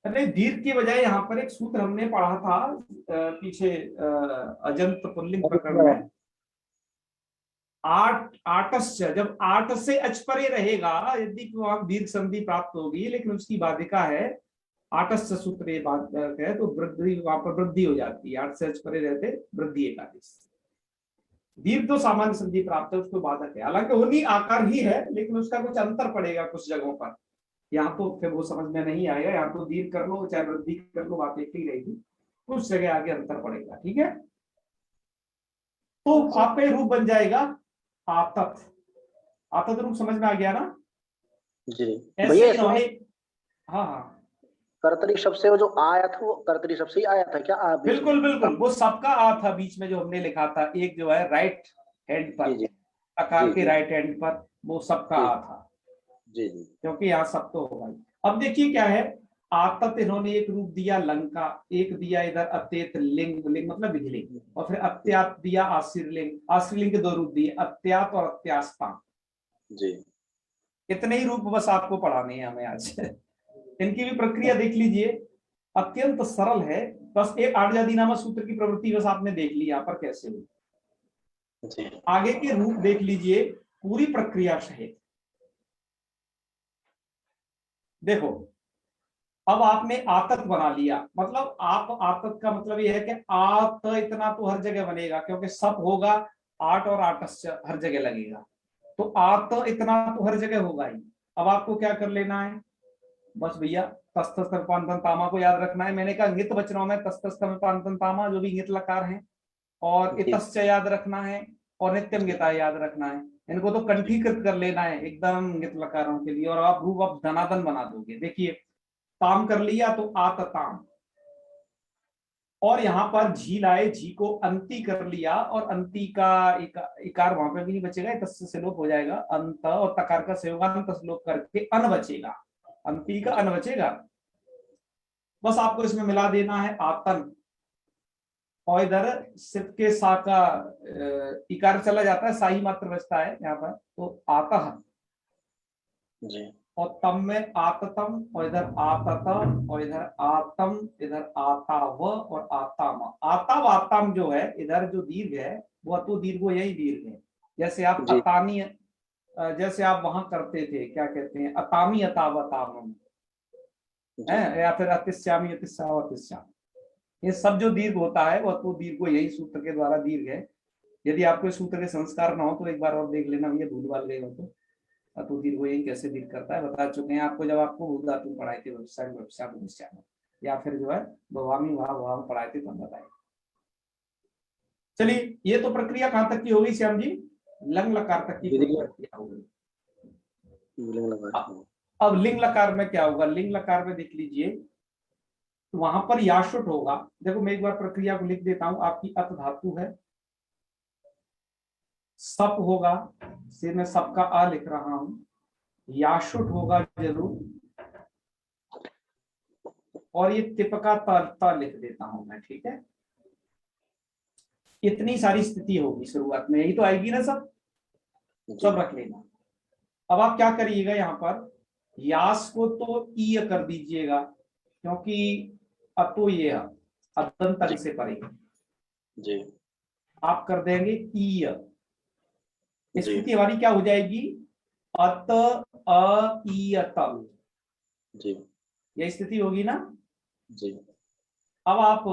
अरे दीर्घ के बजाय यहाँ पर एक सूत्र हमने पढ़ा था पीछे अजंत पुल्लिंग प्रकरण में, आठ आठस्य, जब आठ से अच परे रहेगा यदि वहां दीर्घ संधि प्राप्त होगी, लेकिन उसकी बाधिका है आठस्य सूत्र है, तो वृद्धि वहां पर वृद्धि हो जाती है, आठ से अच परे रहते वृद्धि एकादेश। दीर्घ तो सामान्य संधि प्राप्त है, उसको बाधक है, हालांकि होनी आकार ही है, लेकिन उसका कुछ अंतर पड़ेगा कुछ जगहों पर, यहाँ तो फिर वो समझ में नहीं आएगा, यहाँ तो दीर्घ कर लो चाहे वृद्धि कर लो बात एक ही रहेगी, कुछ जगह आगे अंतर पड़ेगा, ठीक है। तो आपका रूप बन जाएगा आतत, आतत रूप समझ में आ गया ना जी ऐसे इन्होंने, हाँ हाँ कर्तरी शब्द से वो जो आया था वो कर्तरी शब्द से ही आया था क्या? बिल्कुल बिल्कुल, वो सबका आ था बीच में जो हमने लिखा था, एक जो है राइट हैंड पर, आकार के राइट हैंड पर, वो सबका आ था जी जी, क्योंकि यहाँ सब तो होगा। अब देखिए क्या है, आतत इन्होंने एक रूप दिया लंग का, एक दिया इधर अत्येत लिंग, लिंग मतलब विधिलिंग, और फिर अत्यात दिया आशीर्लिंग, आशीर्लिंग के दो रूप दिए अत्यात और अत्यास्ता जी। इतने ही रूप बस आपको पढ़ाने हैं हमें आज इनकी भी प्रक्रिया देख लीजिए, अत्यंत सरल है, बस एक आठ नामक सूत्र की प्रवृत्ति बस आपने देख ली यहाँ पर कैसे हुई। आगे के रूप देख लीजिए पूरी प्रक्रिया सहित, देखो अब आपने आतत बना लिया, मतलब आप आतत का मतलब ये है कि आत इतना तो हर जगह बनेगा, क्योंकि सब होगा, आट और आटस हर जगह लगेगा, तो आत इतना तो हर जगह होगा ही। अब आपको क्या कर लेना है, बस भैया तस्त पांतन तामा को याद रखना है। मैंने कहा इंगित बचनों में तस्त पांतन तामा जो भी इंगित लकार है, और जी। इतश्च याद रखना है, और नित्यम गीता याद रखना है। इनको तो कंठीकृत कर लेना है एकदम इंगित लकारों के लिए, और आप रूप आप धनादन बना दोगे। देखिए ताम कर लिया तो आत ताम, और यहाँ पर झी लाए, झी को अंति कर लिया, और अंति का इकार वहां पे भी नहीं बचेगा, तस्य से लोप हो जाएगा, अंत और तकार का संयोगांत लोप करके अन बचेगा, अंति का अन बचेगा। बस आपको इसमें मिला देना है आतन, और इधर सिर्फ के सा का इकार चला जाता है, साही मात्र बचता है यहाँ पर, तो आतः जी। और तम में आततम, और इधर आततम, और इधर आतम, इधर आताव और आताम। आताव आताम जो है इधर जो दीर्घ है वो अतो दीर्घो यही दीर्घ है। जैसे आप जी। अतानी, जैसे आप वहां करते थे, क्या कहते हैं, अतामी अतावताम है, या फिर अतिश्यामी अतिश्याम अतिश्याम, ये सब जो दीर्घ होता है वो अतो दीर्घो यही सूत्र के द्वारा दीर्घ है। यदि आपको इस सूत्र के संस्कार ना हो तो एक बार और देख लेना, ये भूल भाल गए हो तो। अतो दीर्घ यही कैसे दीर्घ करता है बता चुके हैं आपको, जब आपको भूत धातु पढ़ाए थे व्यवसाय, या फिर जो है भवामी भाव पढ़ाए थे तब बताए। चलिए ये तो प्रक्रिया कहां तक की होगी श्याम जी, लंग लकार तक की प्रक्रिया होगी। अब लिंग लकार में क्या होगा, लिंग लकार में देख लीजिए, तो वहां पर याशुट होगा। देखो मैं एक बार प्रक्रिया को लिख देता हूं, आपकी अत धातु है, सप होगा, से मैं सप का आ लिख रहा हूं, याशुट होगा जरूर, और ये तिप का ता लिख देता हूं मैं, ठीक है। इतनी सारी स्थिति होगी शुरुआत में, यही तो आएगी ना सब रख लेना। अब आप क्या करिएगा, यहाँ पर यास को तो ई कर दीजिएगा, क्योंकि अतो ये अदंत से परे जी। आप कर देंगे ई। स्थिति हमारी क्या हो जाएगी, अत अ ई अत जी। यह स्थिति होगी ना जी। अब आप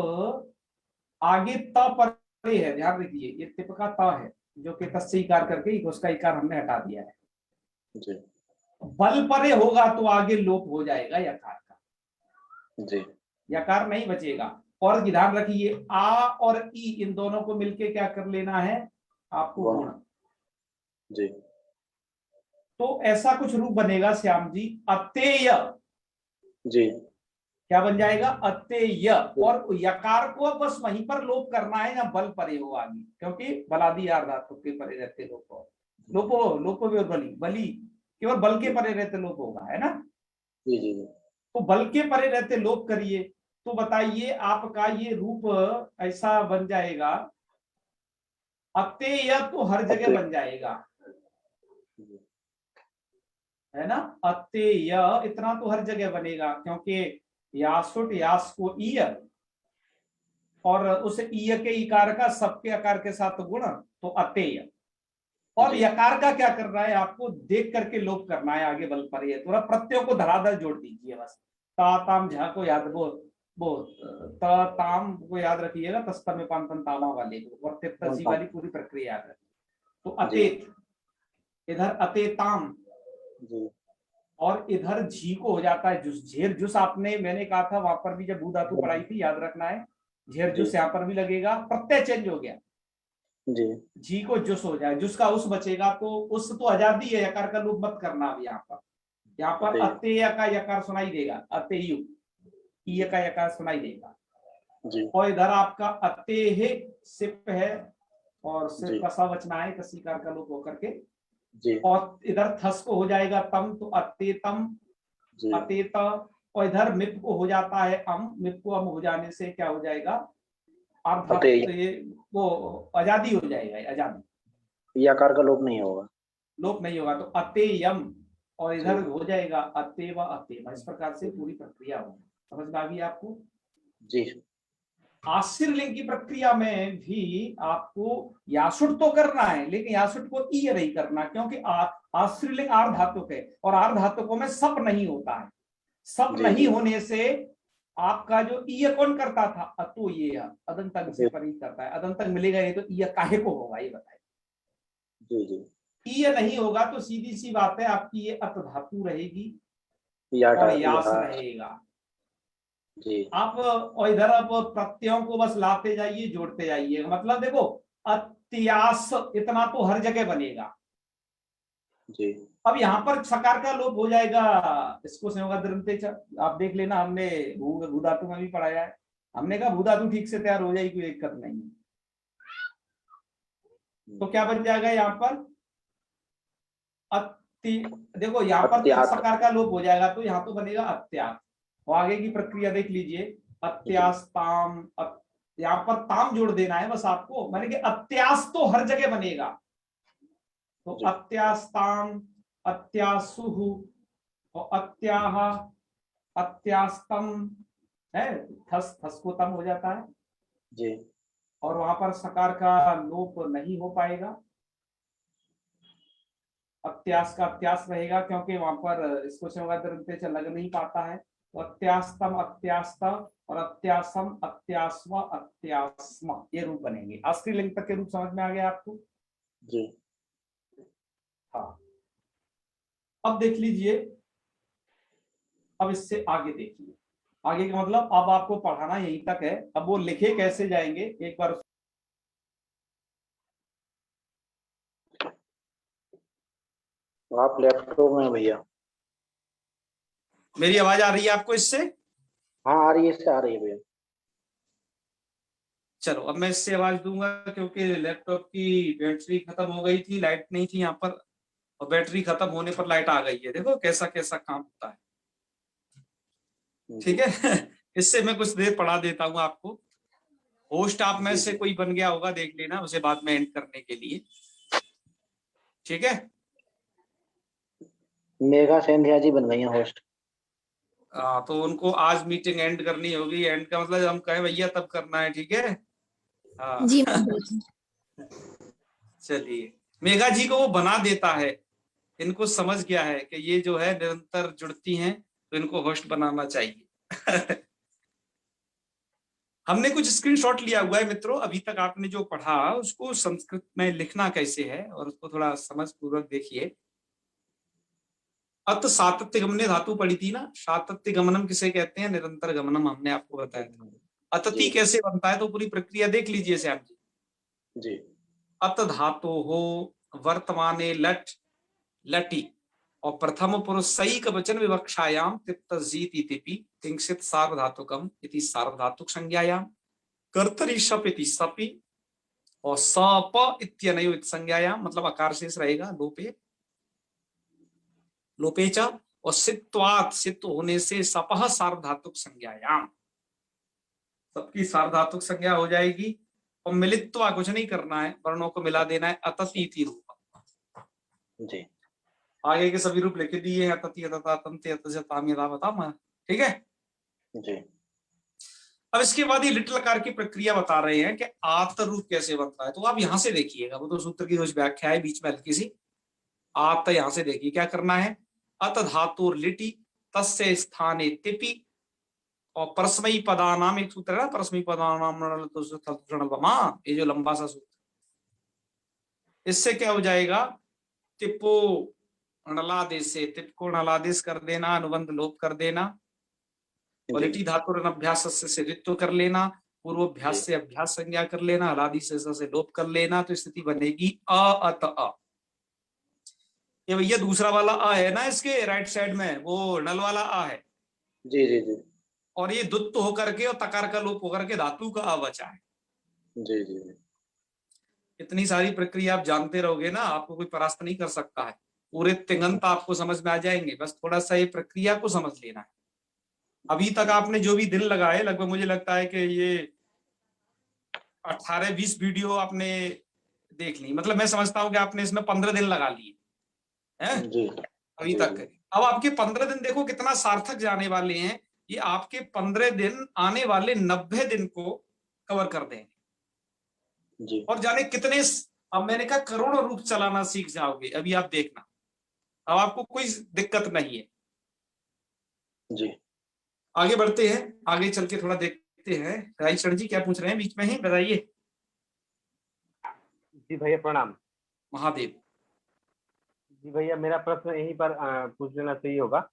आगे त परे है, ध्यान रखिए, ये तिप का त है जो कि तस्य इकार करके उसका इकार हमने हटा दिया है। जी। बल परे होगा तो आगे लोप हो जाएगा यकार का, जी। यकार नहीं बचेगा। और ध्यान रखिए आ और ई इन दोनों को मिलके क्या कर लेना है आपको, गुण। जी। तो ऐसा कुछ रूप बनेगा श्याम जी, अतेय। जी। क्या बन जाएगा, अतेय, और यकार को बस वहीं पर लोप करना है, या बल परे हो आगे, क्योंकि बलादी यार धातु के परे रहते लोपो भी, और बली बली केवल बल के परे रहते लोप होगा, है ना। जी। जी। तो बल के परे रहते लोप करिए, तो बताइए आपका ये रूप ऐसा बन जाएगा, अतेय तो हर जगह बन जाएगा, है ना। अतेय इतना तो हर जगह बनेगा, क्योंकि यासुट यास को ईय, और उस ईय के इकार का सबके आकार के साथ गुण, तो अतेय। और यकार का क्या करना है, आपको देख करके लोप करना है, आगे बल पर है, थोड़ा प्रत्ययों को धराधर जोड़ दीजिए बस। ता ताम झा को याद, वो ता ताम को याद रखिएगा, तस्तर में पांतन तामा वाले को, और तिप्तसी वाली पूरी प्रक्रिया याद रखिए। तो अतेत, इधर अतेताम, और इधर झी को हो जाता है जुस, झेर जुस। आपने मैंने कहा था वहां पर भी जब भू धातु पढ़ाई थी, याद रखना है, झेर जुस यहाँ पर भी लगेगा, प्रत्यय चेंज हो गया जी। झी को जुस हो जाए, जुस का उस बचेगा, तो उस तो आजादी है, यकार का लोप मत करना। अब यहाँ पर अतेय का यकार सुनाई देगा, अतेयु ई का यकार सुनाई देगा जी। और इधर आपका अतेह सिप है, और सिप का सा बचना है, तस्कार का लोप होकर के जी। और इधर थस को हो जाएगा तम, तो अतेतम अतेत, और इधर मिप को हो जाता है अम, मिप को अम हो जाने से क्या हो जाएगा, अर्थ, ये वो आजादी हो जाएगा, आजादी, ये आकार का लोप नहीं होगा, लोप नहीं होगा, तो अतेयम, और इधर हो जाएगा अतेव अतेव। इस प्रकार से पूरी प्रक्रिया होगी, समझ में आ गई आपको जी। आश्रलिंग की प्रक्रिया में भी आपको यासुट तो करना है, लेकिन यासुट को ई नहीं करना, क्योंकि आश्रलिंग आर धातुक है, और आर धातुकों में सप नहीं होता है, सप जी, नहीं जी। होने से आपका जो ईय कौन करता था, अतो ये अदंतक से जी। परित करता है, अदंतक मिलेगा ये तो ईय काहे को होगा ये बताइए। जी जी। ईय नहीं होगा तो सीधी सी बात है आपकी ये अत धातु रहेगी याटा और यास यहाँ। रहेगा। जी आप और इधर आप प्रत्ययों को बस लाते जाइए जोड़ते जाइए, मतलब देखो अत्यास इतना तो हर जगह बनेगा। जी। अब यहाँ पर सकार का लोप हो जाएगा, इसको से होगा दृंते च। आप देख लेना, हमने भू धातु में भी पढ़ाया है, हमने कहा भू धातु ठीक से तैयार हो जाएगी, कोई दिक्कत नहीं है। तो क्या बन जाएगा यहाँ पर अति, देखो यहाँ पर अत्यात। सकार का लोप हो जाएगा तो यहाँ तो बनेगा अत्यास। और आगे की प्रक्रिया देख लीजिए, अत्यास ताम, यहाँ पर ताम जोड़ देना है बस आपको, माने कि अत्यास तो हर जगह बनेगा। तो जी। अत्यास्ताम, अत्यासुहु और अत्याह, अत्यास्तम है, थस थस को तम हो जाता है जी और वहां पर सकार का लोप नहीं हो पाएगा, अत्यास का अत्यास रहेगा क्योंकि वहां पर इसको से होगा दृंते लग नहीं पाता है। तो अत्यास्तम, अत्यास्ता और अत्यासम, अत्यास्व, अत्यास्म ये रूप बनेंगे। स्त्रीलिंग तक के रूप समझ में आ गया आपको? जी। हाँ, अब देख लीजिए, अब इससे आगे देखिए, आगे का मतलब अब आपको पढ़ाना यहीं तक है। अब वो लिखे कैसे जाएंगे एक बार आप लैपटॉप में भैया? मेरी आवाज आ रही है आपको इससे? हाँ आ रही है, इससे आ रही है भैया। चलो अब मैं इससे आवाज दूंगा क्योंकि लैपटॉप की बैटरी खत्म हो गई थी, लाइट नहीं थी यहाँ पर, और बैटरी खत्म होने पर लाइट आ गई है। देखो कैसा कैसा काम होता है। ठीक है इससे मैं कुछ देर पढ़ा देता हूँ आपको। होस्ट आप में से कोई बन गया होगा, देख लेना उसे बाद में एंड करने के लिए। ठीक है, मेघा सिंधिया जी बन गई हैं होस्ट। तो उनको आज मीटिंग एंड करनी होगी। एंड का मतलब हम कहें भैया तब करना है। ठीक है जी चलिए, मेघा जी को वो बना देता है, इनको समझ गया है कि ये जो है निरंतर जुड़ती हैं तो इनको होस्ट बनाना चाहिए हमने कुछ स्क्रीनशॉट लिया हुआ है मित्रों। अभी तक आपने जो पढ़ा उसको संस्कृत में लिखना कैसे है और उसको थोड़ा समझ पूर्वक देखिए। अत सातत्य गमने धातु पड़ी थी ना, सातत्य गमनम किसे कहते हैं? निरंतर गमनम हमने आपको बताया था। अतति कैसे बनता है तो पूरी प्रक्रिया देख लीजिए श्याम जी। जी। अत धातु हो वर्तमाने लट लटी और प्रथम पुरुष सही वचन विवक्षायाम तिप्तजीति तिंक्षित सार्वधातुकम इति सार्वधातुक संज्ञायाम कर्तरी शप इति सपि और सप इत्यनयो इति संज्ञायाम, मतलब आकार शेष रहेगा लोपे लोपेच और सित्वात सित्व होने से सपह सार्वधातुक संज्ञायाम, सबकी सार्वधातुक संज्ञा हो जाएगी। और मिलित्वा कुछ नहीं करना है, वर्णों को मिला देना है। अतति रूप जी। आगे के सभी रूप लिख दिए हैं, अतति अतता तंते अतज ताम यदा बताम। ठीक है जी। अब इसके बाद ये लिट लकार की प्रक्रिया बता रहे हैं कि आत रूप कैसे बनता है। तो आप यहां से देखिएगा, वो तो सूत्र की कुछ व्याख्या है बीच में हल्की सी। आत यहां से देखिए क्या करना है। अत धातुर लिटि तस्य स्थाने तिपि और परस्मयी पदानाम, एक सूत्र है ना परस्मयी पदानाम, ये जो लंबा सा सूत्र, इससे क्या हो जाएगा, तिपो नलादेश से तिप को नलादेश कर देना, अनुबंध लोप कर देना, और लिटि धातु अभ्यास से रित्व कर लेना, पूर्वाभ्यास से अभ्यास संज्ञा कर लेना, हलादि से लोप कर लेना, तो स्थिति बनेगी अ अत अ। ये भैया दूसरा वाला आ है ना इसके राइट साइड में, वो नल वाला आ है। जी जी जी। और ये दुत्त होकर के और तकार का लोप होकर के धातु का आ बचा है। जी जी जी। इतनी सारी प्रक्रिया आप जानते रहोगे ना, आपको कोई परास्त नहीं कर सकता है। पूरे तिंगंत आपको समझ में आ जाएंगे, बस थोड़ा सा ये प्रक्रिया को समझ लेना है। अभी तक आपने जो भी दिन लगाए, लगभग मुझे लगता है कि ये 18-20 वीडियो आपने देख ली। मतलब मैं समझता हूँ कि आपने इसमें 15 दिन लगा लिए हैं अभी तक। अब आपके 15 दिन देखो कितना सार्थक जाने वाले हैं। ये आपके 15 दिन आने वाले 90 दिन को कवर कर देंगे जी। और जाने कितने, अब मैंने कहा करोड़ों रूप चलाना सीख जाओगे। अभी आप देखना, अब आपको कोई दिक्कत नहीं है। जी आगे बढ़ते हैं, आगे चल के थोड़ा देखते हैं। रायचरण जी क्या पूछ रहे हैं बीच में ही, बताइए। जी भैया प्रणाम। महादेव। जी भैया मेरा प्रश्न यहीं पर पूछ लेना सही होगा।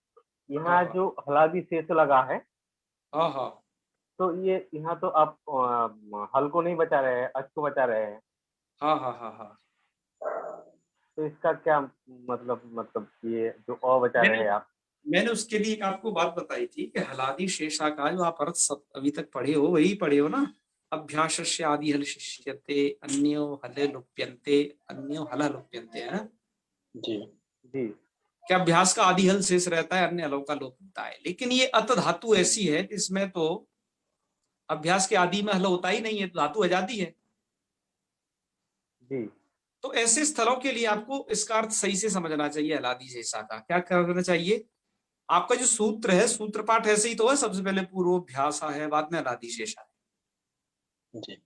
यहाँ हाँ जो हलादी शेष लगा है, हाँ हाँ। तो ये यहाँ तो आप हल को नहीं बचा रहे हैं, अच को बचा रहे हैं। हाँ हाँ हाँ हाँ। तो इसका क्या मतलब ये जो अ बचा रहे हैं आप? मैंने उसके लिए एक आपको बात बताई थी कि हलादि शेषा का जो आप अर्थ सब अभी तक पढ़े हो वही पढ़े हो ना। अभ्यासस्य आदि हल शिष्यते अन्यो हले लुप्यन्ते अन्यो हल लुप्यन्ते, है ना। जी जी क्या अभ्यास का आदि हल शेष रहता है, अन्य हलों का लोप होता है। लेकिन ये अत धातु ऐसी है कि इसमें तो अभ्यास के आदि में हल होता ही नहीं है, तो धातु आजादी है। जी तो ऐसे स्थलों के लिए आपको इसका अर्थ सही से समझना चाहिए। हलादि शेषा का क्या करना चाहिए, आपका जो सूत्र है, सूत्र पाठ ऐसे ही तो है, सबसे पहले पूर्वोभ्यास है, बाद में हलादि शेषा है। जी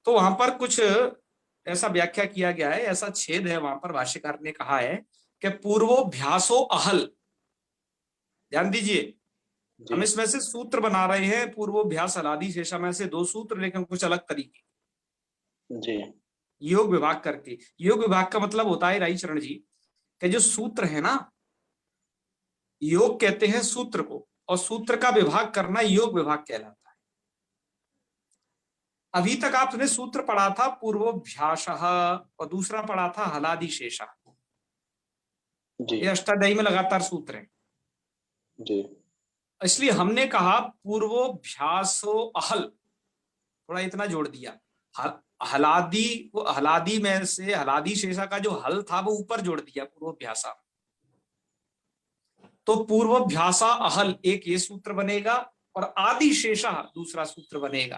तो वहां पर कुछ ऐसा व्याख्या किया गया है, ऐसा छेद है वहां पर, भाष्यकार ने कहा है कि पूर्वोभ्यासो अहल। ध्यान दीजिए, जी हम इसमें से सूत्र बना रहे हैं, पूर्वोभ्यास हलादि शेषा में से दो सूत्र, लेकिन कुछ अलग तरीके, जी योग विभाग करके। योग विभाग का मतलब होता है राईचरण जी कि जो सूत्र है ना, योग कहते हैं सूत्र को, और सूत्र का विभाग करना योग विभाग कहलाता है। अभी तक आपने सूत्र पढ़ा था पूर्वोभ्यास, और दूसरा पढ़ा था हलादि शेषा। जी ये अष्टाध्यायी में लगातार सूत्र है। जी इसलिए हमने कहा पूर्वोभ्यासो अहल, थोड़ा इतना जोड़ दिया। हलादी को, हलादी में से हलादी शेषा का जो हल था वो ऊपर जोड़ दिया पूर्वोभ्यासा। तो पूर्वोभ्यासा अहल एक ये सूत्र बनेगा, और आदि शेषा दूसरा सूत्र बनेगा।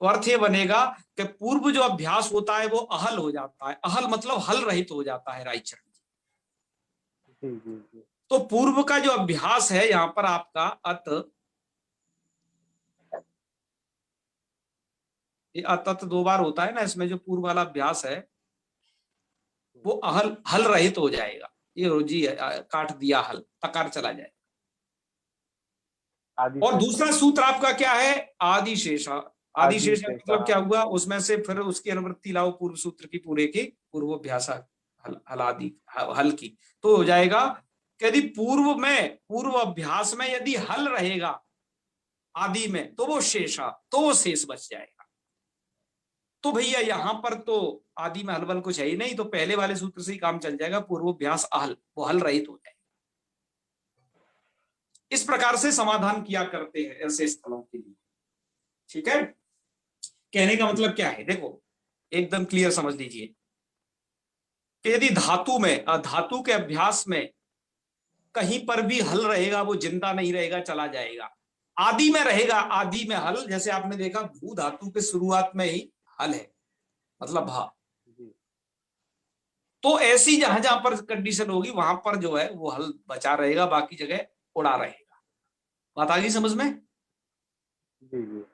तो अर्थ ये बनेगा कि पूर्व जो अभ्यास होता है वो अहल हो जाता है। अहल मतलब हल रहित हो जाता है रायचरण जी। जी जी जी तो पूर्व का जो अभ्यास है यहां पर आपका अत, ये अत दो बार होता है ना इसमें, जो पूर्व वाला अभ्यास है वो अहल हल रहित हो जाएगा। ये रोजी काट दिया हल, तकार चला जाएगा। आदि और शेषा। दूसरा सूत्र आपका क्या है, आदि शेषा। आदि शेषा मतलब क्या हुआ, उसमें से फिर उसकी अनुवृत्ति लाओ पूर्व सूत्र की पूरे की, पूर्वोभ्यासा हलादि हल की, तो हो जाएगा कि यदि पूर्व में, पूर्व अभ्यास में यदि हल रहेगा आदि में, तो वो शेषा, तो वो शेष बच जाएगा। तो भैया यहां पर तो आदि में हल बल कुछ है ही नहीं, तो पहले वाले सूत्र से ही काम चल जाएगा, पूर्वोभ्यास अहल, वो हल रहित हो जाएगा। इस प्रकार से समाधान किया करते हैं ऐसे स्थलों के लिए। ठीक है, कहने का मतलब क्या है, देखो एकदम क्लियर समझ लीजिए कि यदि धातु में, धातु के अभ्यास में कहीं पर भी हल रहेगा, वो जिंदा नहीं रहेगा, चला जाएगा। आदि में रहेगा, आदि में हल, जैसे आपने देखा भू धातु के शुरुआत में ही हल है, मतलब भा। जी तो ऐसी जहां जहां पर कंडीशन होगी वहां पर जो है वो हल बचा रहेगा, बाकी जगह उड़ा रहेगा। बात आ गई समझ में। जी जी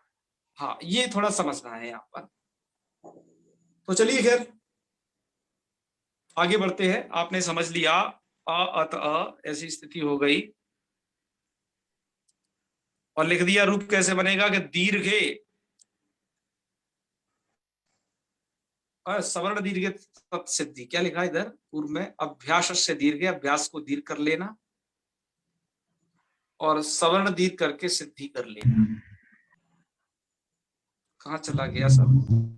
हाँ, ये थोड़ा समझना है यहाँ पर। तो चलिए खैर आगे बढ़ते हैं। आपने समझ लिया अ अत अ, ऐसी स्थिति हो गई, और लिख दिया रूप कैसे बनेगा कि दीर्घे सवर्ण दीर्घ तत्सिद्धि। क्या लिखा इधर पूर्व में, अभ्यास से दीर्घ, अभ्यास को दीर्घ कर लेना और सवर्ण दीर्घ करके सिद्धि कर लेना। कहाँ चला गया सब,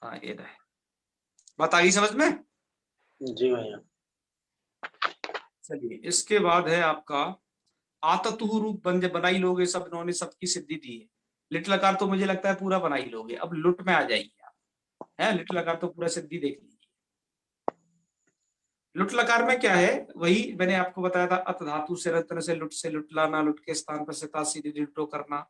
हाँ ये रहे। बात आ गई समझ में। जी भैया। चलिए इसके बाद है आपका आततु रूप बनाई लोगे, सब इन्होंने सबकी सिद्धि दी है। लिट लकार तो मुझे लगता है पूरा बनाई लोगे। अब लुट में आ जाइए आप, है लिट लकार तो पूरा सिद्धि देख लीजिए। लुट लकार में क्या है, वही मैंने आपको बताया था, अत धातु से रत्न से लुट लाना, लुट के स्थान पर से सीधी लुटो करना,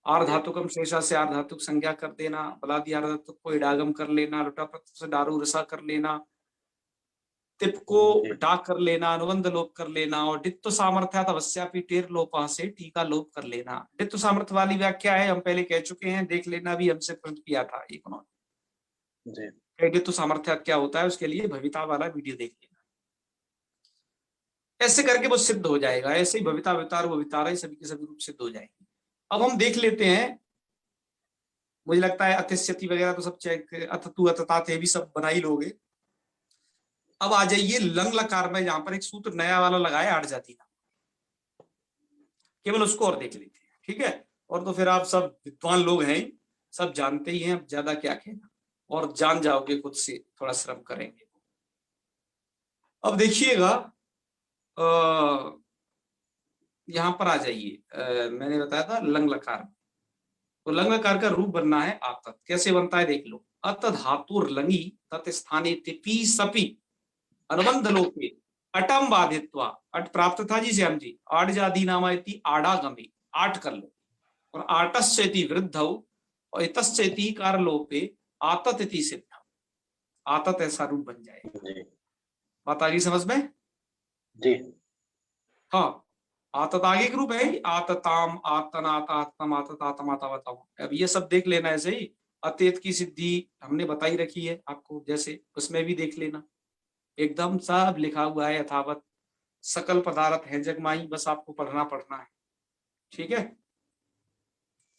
आर धातुकम शेषा से आर धातुक संज्ञा कर देना, बलादी आर धातुक को इडागम कर लेना, लुटा प्रत्यय से डारू रसा कर लेना, तिप को डाक कर लेना, अनुबंध लोप कर लेना, और डित्व सामर्थ्यात अवश्यापि टेर लोपा से टीका लोप कर लेना। डित्व सामर्थ्य वाली व्याख्या है, हम पहले कह चुके हैं, देख लेना, भी हमसे प्रिंट किया था एक उन्होंने। जी डित्व सामर्थ्यात क्या होता है उसके लिए भविता वाला वीडियो देख लेना। ऐसे करके वो सिद्ध हो जाएगा। ऐसे ही भविता वितार भवितारा सभी के सभी रूप सिद्ध हो जाएंगे। अब हम देख लेते हैं, मुझे लगता है अतिश्यति वगैरह तो सब चेक, अततु अततात भी सब बना ही लोगे। अब आ जाइए लंग लकार में, जहां पर एक सूत्र नया वाला लगाया आड़ जाति का, केवल उसको और देख लेते हैं, ठीक है। और तो फिर आप सब विद्वान लोग हैं, सब जानते ही हैं, अब ज्यादा क्या कहना, और जान जाओगे खुद से, थोड़ा श्रम करेंगे। अब देखिएगा यहां पर आ जाइए, मैंने बताया था लंग लकार, तो लंग लकार का रूप बनना है आतत। कैसे बनता है देख लो। अत धातुर लंगी तत् स्थाने तिपी सपी अनुबंध लोके अटम बाधित्वा, अट प्राप्त था जी श्याम जी, आड़ जादी नामा इति आड़ागमे, आठ कर लो, और आटस्यति वृद्धौ और इतस्यति कार लोपे आतत इति सिद्ध, आतत ऐसा रूप बन जाए। जी बात आ गई समझ में? जी हाँ, आतत आगे के रूप है, आतताम आतनात आत्म आतत आत्माता बताओ। अब ये सब देख लेना ऐसे ही। अतीत की सिद्धि हमने बताई रखी है आपको, जैसे उसमें भी देख लेना, एकदम सब लिखा हुआ है यथावत। सकल पदार्थ है जगमाई, बस आपको पढ़ना है, ठीक है।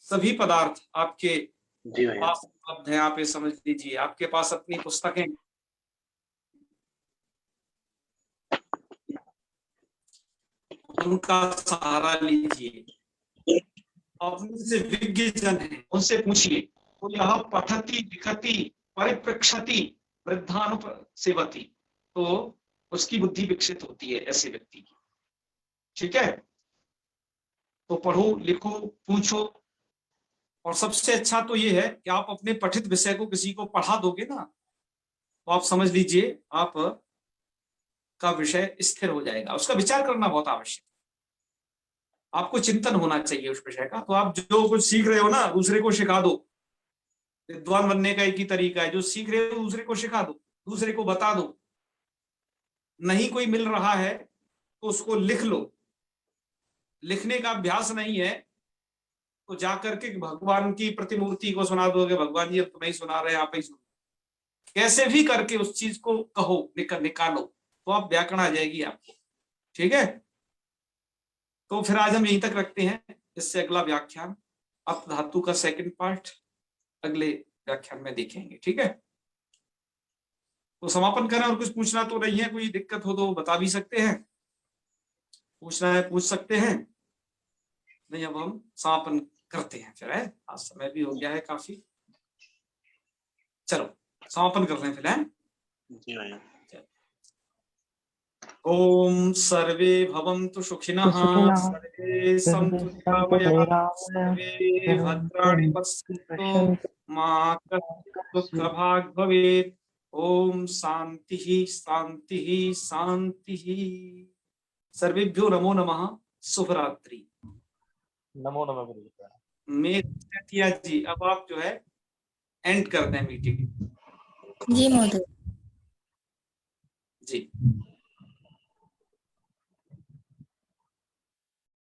सभी पदार्थ आपके जी भैया। पास उपलब्ध है, आप ये समझ लीजिए। आपके पास अपनी पुस्तकें, उनका सहारा लीजिए। अपने से विज्ञ जन है, उनसे पूछिए। तो यह पठती लिखती परिप्रेक्षति वृद्धानुसेवती, तो उसकी बुद्धि विकसित होती है ऐसे व्यक्ति की, ठीक है। तो पढ़ो लिखो पूछो, और सबसे अच्छा तो ये है कि आप अपने पठित विषय को किसी को पढ़ा दोगे ना, तो आप समझ लीजिए आप का विषय स्थिर हो जाएगा। उसका विचार करना बहुत आवश्यक है, आपको चिंतन होना चाहिए उस विषय का। तो आप जो कुछ सीख रहे हो ना, दूसरे को सिखा दो। विद्वान बनने का एक ही तरीका है, जो सीख रहे हो दूसरे को सिखा दो, दूसरे को बता दो। नहीं कोई मिल रहा है तो उसको लिख लो। लिखने का अभ्यास नहीं है तो जाकर के भगवान की प्रतिमूर्ति को सुना दोगे, भगवान जी अब तुम्हें सुना रहे हैं, आप ही सुनो। कैसे भी करके उस चीज को कहो, निकालो, तो आप व्याकरण आ जाएगी आपको, ठीक है। तो फिर आज हम यहीं तक रखते हैं। इससे अगला व्याख्यान अप धातु का सेकंड पार्ट अगले व्याख्यान में देखेंगे, ठीक है। तो समापन करें, और कुछ पूछना तो नहीं है, कोई दिक्कत हो तो बता भी सकते हैं, पूछना है पूछ सकते हैं, नहीं अब हम समापन करते हैं फिर, है आज समय भी हो गया है काफी। चलो समापन करते हैं फिर, है। जी भैया। ओम सर्वे भवन्तु सुखिनः, सर्वे सन्तु निरामयाः, सर्वे भद्राणि पश्यन्तु, मा कश्चित् दुःखभाग् भवेत्। ओम शांतिः शांतिः शांतिः। सर्वेभ्यो नमो नमः। शुभरात्रि। नमो नमः गुरुजी। मेघिया जी, अब आप जो है एंड कर दें मीटिंग जी महोदय। जी।